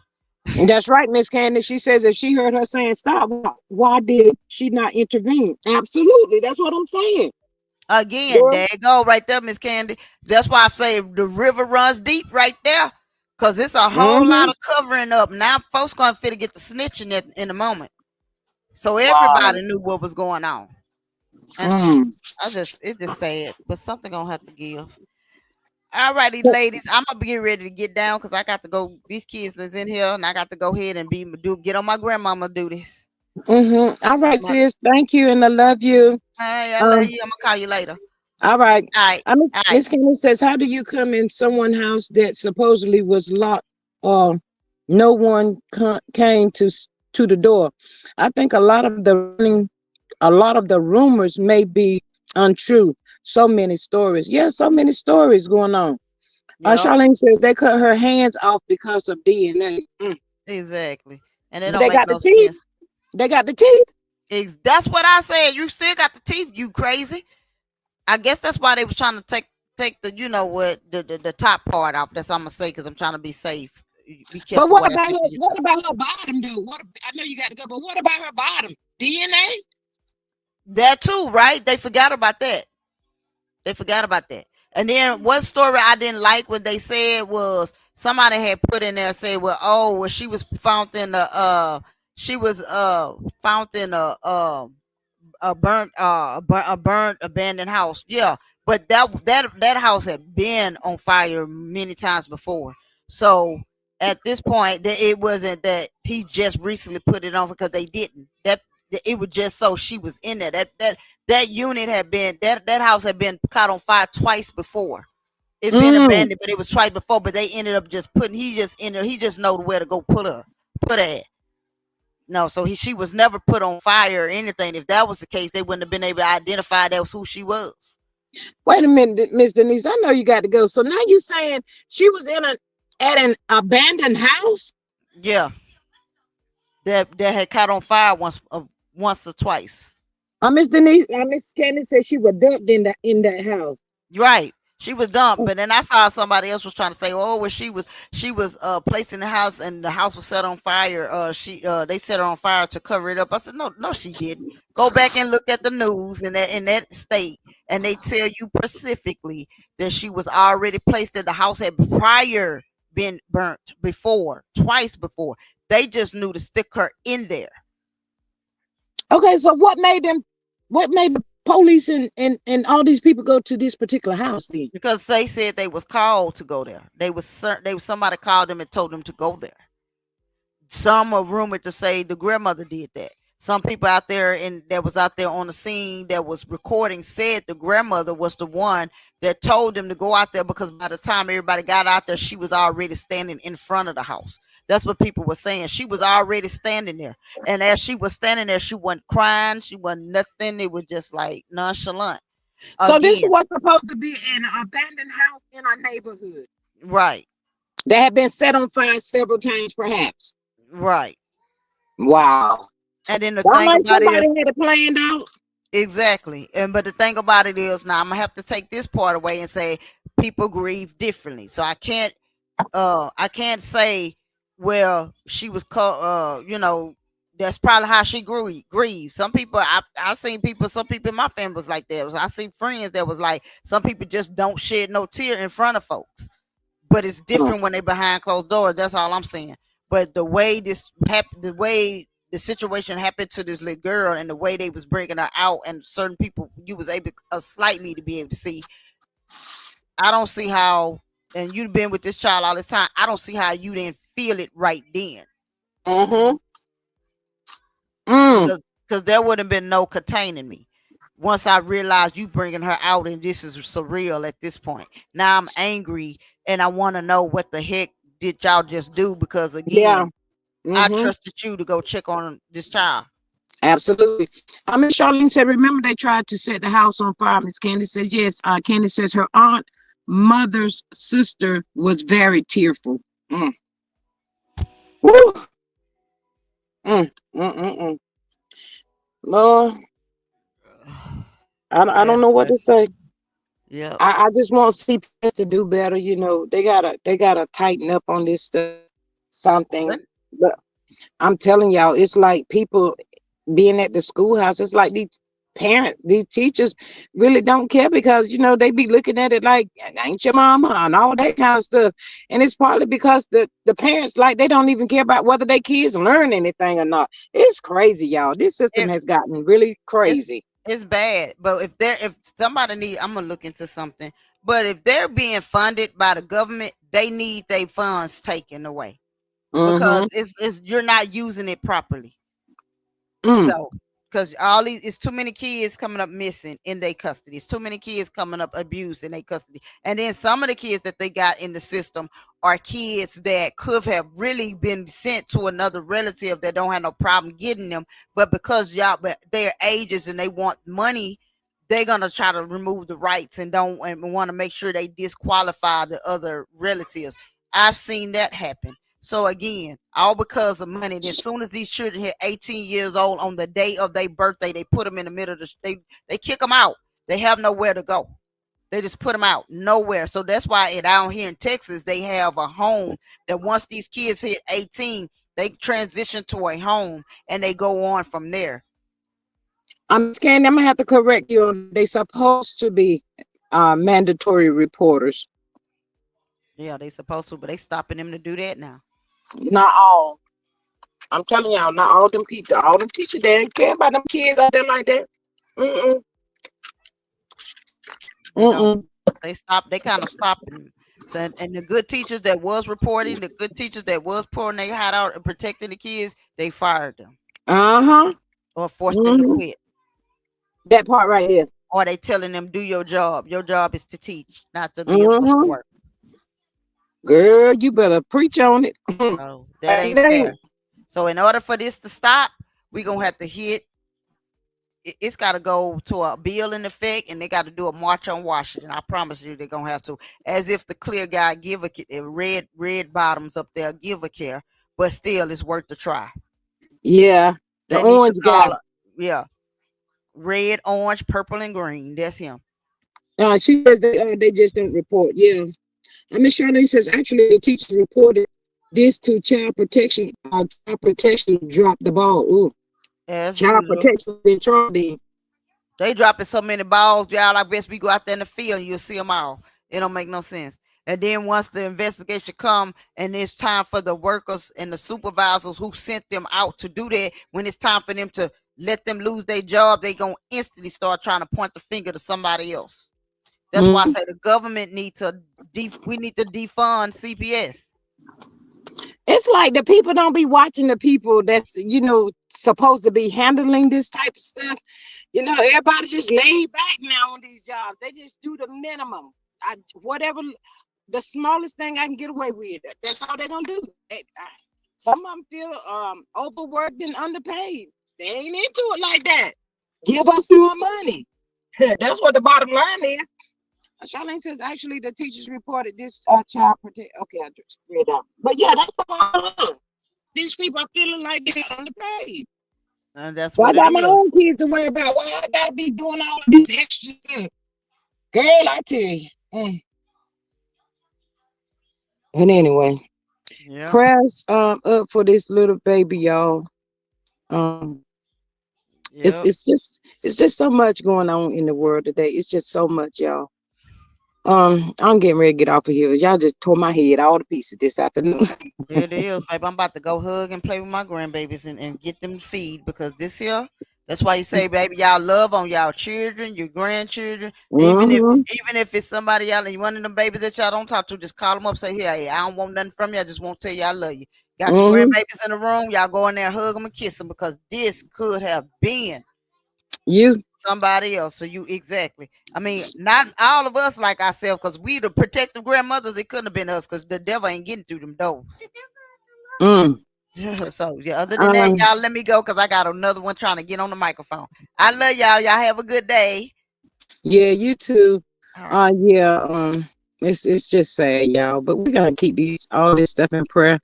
That's right, Miss Candace. She says if she heard her saying stop, why did she not intervene? Absolutely. That's what I'm saying. Again, Girl. there you go, right there, Miss Candy. That's why I say the river runs deep right there, cause it's a whole lot Mm-hmm. of covering up. Now, folks gonna fit to get the snitching in a moment, so Wow. everybody knew what was going on. And Mm. it's just sad, but something gonna have to give. All righty, ladies, I'm gonna be ready to get down because I got to go. These kids is in here, and I got to go ahead and get on my grandmama duties. Mm-hmm. All right, My, sis. Thank you, and I love you. all right, I love Um. you. I'm gonna call you later. All right. All right, I mean, all right. Miss Candace says, how do you come in someone's house that supposedly was locked? Or no one came to the door. I think a lot of the rumors may be untrue. So many stories. Yeah, so many stories going on. Yep, Charlene says they cut her hands off because of DNA. exactly. And it But don't they make got the no teeth. sense. They got the teeth. That's what I said. You still got the teeth. You crazy? I guess that's why they was trying to take the the top part off. That's what I'm gonna say because I'm trying to be safe. Be But careful what I say to you. what about her bottom, dude? I know you got to go, but what about her bottom? DNA? That too, right? They forgot about that. They forgot about that. And then one story I didn't like what they said was somebody had put in there said, well, oh, well, she was found in the she was found in a burnt abandoned house. Yeah, but that house had been on fire many times before. So at this point, that it wasn't that he just recently put it on because they didn't. That it was just so she was in there. That unit had been that house had been caught on fire twice before. It been Mm. abandoned, but it was twice before. But they ended up just putting. He just in there. He just know where to go put her at. No, so she was never put on fire or anything. If that was the case, they wouldn't have been able to identify that was who she was. Wait a minute, Miss Denise. I know you got to go. So now you saying she was at an abandoned house? Yeah, that had caught on fire once or twice. Miss Denise, Miss Candy said she was dumped in that house. Right. She was dumped, but then I saw somebody else was trying to say, "Oh, well, she was placed in the house, and the house was set on fire. They set her on fire to cover it up." I said, "No, no, she didn't. Go back and look at the news in that state, and they tell you specifically that she was already placed in the house had prior been burnt before, twice before. They just knew to stick her in there Okay, so what made the police and all these people go to this particular house then? because they said they was called to go there. They was somebody called them and told them to go there. Some are rumored to say the grandmother did that. Some people out there and that was out there on the scene that was recording said the grandmother was the one that told them to go out there because by the time everybody got out there, she was already standing in front of the house. That's what people were saying. She was already standing there. And as she was standing there, she wasn't crying. She wasn't nothing. It was just like nonchalant. So this Again, was supposed to be an abandoned house in our neighborhood right, that had been set on fire several times, perhaps. right. Wow. And then the Sound thing like about it somebody is, had it planned out. exactly. And but the thing about it is now I'm gonna have to take this part away and say people grieve differently. So I can't say well she was that's probably how she grieves. Some people I've seen people some people in my family was like that. I see friends that was like some people just don't shed no tear in front of folks. But it's Mm. different when they behind closed doors. That's all I'm saying. But the way this happened, the way the situation happened to this little girl, and the way they was bringing her out, and certain people you was able slightly to be able to see. I don't see how. And you've been with this child all this time. I don't see how you didn't feel it right then, Mm-hmm. Mm. because there would have been no containing me. Once I realized you bringing her out, and this is surreal at this point. Now I'm angry, and I want to know what the heck did y'all just do? Because Yeah. again, I Mm-hmm. trusted you to go check on this child. Absolutely. Miss Charlene said, remember they tried to set the house on fire. Miss Candy says, yes. Candy says her aunt, mother's sister was very tearful. Mm. Woo. Mm. Mm. Mm. Mm. Lord, I don't That's know what what. to say. Yep. I just want CPS to do better. They gotta tighten up on this stuff. Something. But But I'm telling y'all, it's like people being at the schoolhouse. It's like these parents, these teachers really don't care because they be looking at it like ain't your mama and all that kind of stuff. And it's partly because the parents like they don't even care about whether their kids learn anything or not. It's crazy, y'all. This system If has gotten really it's crazy. it's bad, but if somebody need, I'm gonna look into something. But if they're being funded by the government, they need their funds taken away because Mm-hmm. it's you're not using it properly. Mm. So, because all these, it's too many kids coming up missing in their custody. It's too many kids coming up abused in their custody. And then some of the kids that they got in the system are kids that could have really been sent to another relative that don't have no problem getting them. But because y'all, but their ages and they want money, they're gonna try to remove the rights and don't and want to make sure they disqualify the other relatives. I've seen that happen. So again, all because of money. And as soon as these children hit 18 years old on the day of their birthday, they put them in the middle of they kick them out. They have nowhere to go. They just put them out nowhere. So that's why down here in Texas, they have a home that once these kids hit 18, they transition to a home and they go on from there. I'm scared. I'm gonna have to correct you on that. They supposed to be mandatory reporters. Yeah, they supposed to, but they stopping them to do that now. Not all. I'm telling y'all, not all them people, all them teachers, they don't care about them kids out there like that. Mm-mm. They don't. Mm-mm. They stop. They kind of stopping. So, and the good teachers that was reporting, the good teachers that was pouring their heart out and protecting the kids, they fired them Uh-huh. or forced them to Mm-hmm. quit, That part right there. or they telling them do your job. Your job is to teach, not to be a social Mm-hmm. worker. Girl, you better preach on it. So that It ain't ain't. fair. So in order for this to stop, we gonna have to hit. It's got to go to a bill in effect, and they got to do a march on Washington. I promise you, they're gonna have to. As if the clear guy give a red bottoms up there give a care, but still, it's worth the try. Yeah. The They need to orange guy. call it, yeah, red, orange, purple, and green. That's him. She says they just don't report. Yeah. I mean, Charlene says actually the teachers reported this to child protection. Child protection dropped the ball. Ooh, As child usual, protection in trouble. Then. they dropping so many balls, y'all. I guess we go out there in the field, and you'll see them all. It don't make no sense. And then once the investigation come, and it's time for the workers and the supervisors who sent them out to do that, when it's time for them to let them lose their job, they gonna instantly start trying to point the finger to somebody else. That's why I Mm. say the government need to we need to defund CPS. It's like the people don't be watching the people that's supposed to be handling this type of stuff. Everybody just laid back now on these jobs. They just do the minimum. Whatever the smallest thing I can get away with. That's all they're gonna do. Some of them feel overworked and underpaid. They ain't into it like that. Give us more money. That's what the bottom line is. Charlene says actually the teachers reported this child protect. Okay, I just read out. But yeah, that's the bottom line. These people are feeling like they're underpaid. And that's So I what it got my is. own kids to worry about. Why I gotta be doing all of this extra stuff? Girl, I tell you. And anyway, Yeah. prayers up for this little baby, y'all. Um, it's Yep. it's just it's just so much going on in the world today. It's just so much, y'all. I'm getting ready to get off of here. Y'all just tore my head all to pieces this afternoon. It is, baby. I'm about to go hug and play with my grandbabies and get them to feed because this here, that's why you say, baby, y'all love on y'all children, your grandchildren. Mm-hmm. Even if it's somebody y'all and one of them babies that y'all don't talk to, just call them up, say, hey, I don't want nothing from you. I just want to tell you I love you. Got your Mm-hmm. grandbabies in the room, y'all go in there, hug them and kiss them because this could have been You. somebody else. So you exactly. I mean, not all of us like ourselves because we the protective grandmothers. It couldn't have been us because the devil ain't getting through them doors. Mm. So yeah, other than that, Um. y'all let me go because I got another one trying to get on the microphone. I love y'all. Y'all have a good day. Yeah, you too. All right. Yeah. It's just sad, y'all. But we're gonna keep all this stuff in prayer.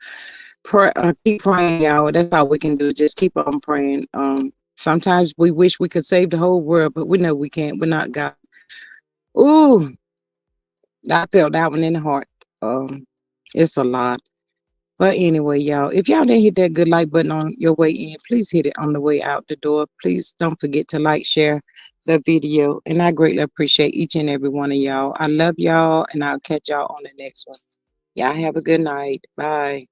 Keep praying, y'all. That's all we can do. Just keep on praying. Sometimes we wish we could save the whole world, but we know we can't. We're not God. Ooh, I felt that one in the heart. Um, it's a lot. But anyway, y'all, if y'all didn't hit that good like button on your way in, please hit it on the way out the door. Please don't forget to like, share the video. And I greatly appreciate each and every one of y'all. I love y'all, and I'll catch y'all on the next one. Y'all have a good night. Bye.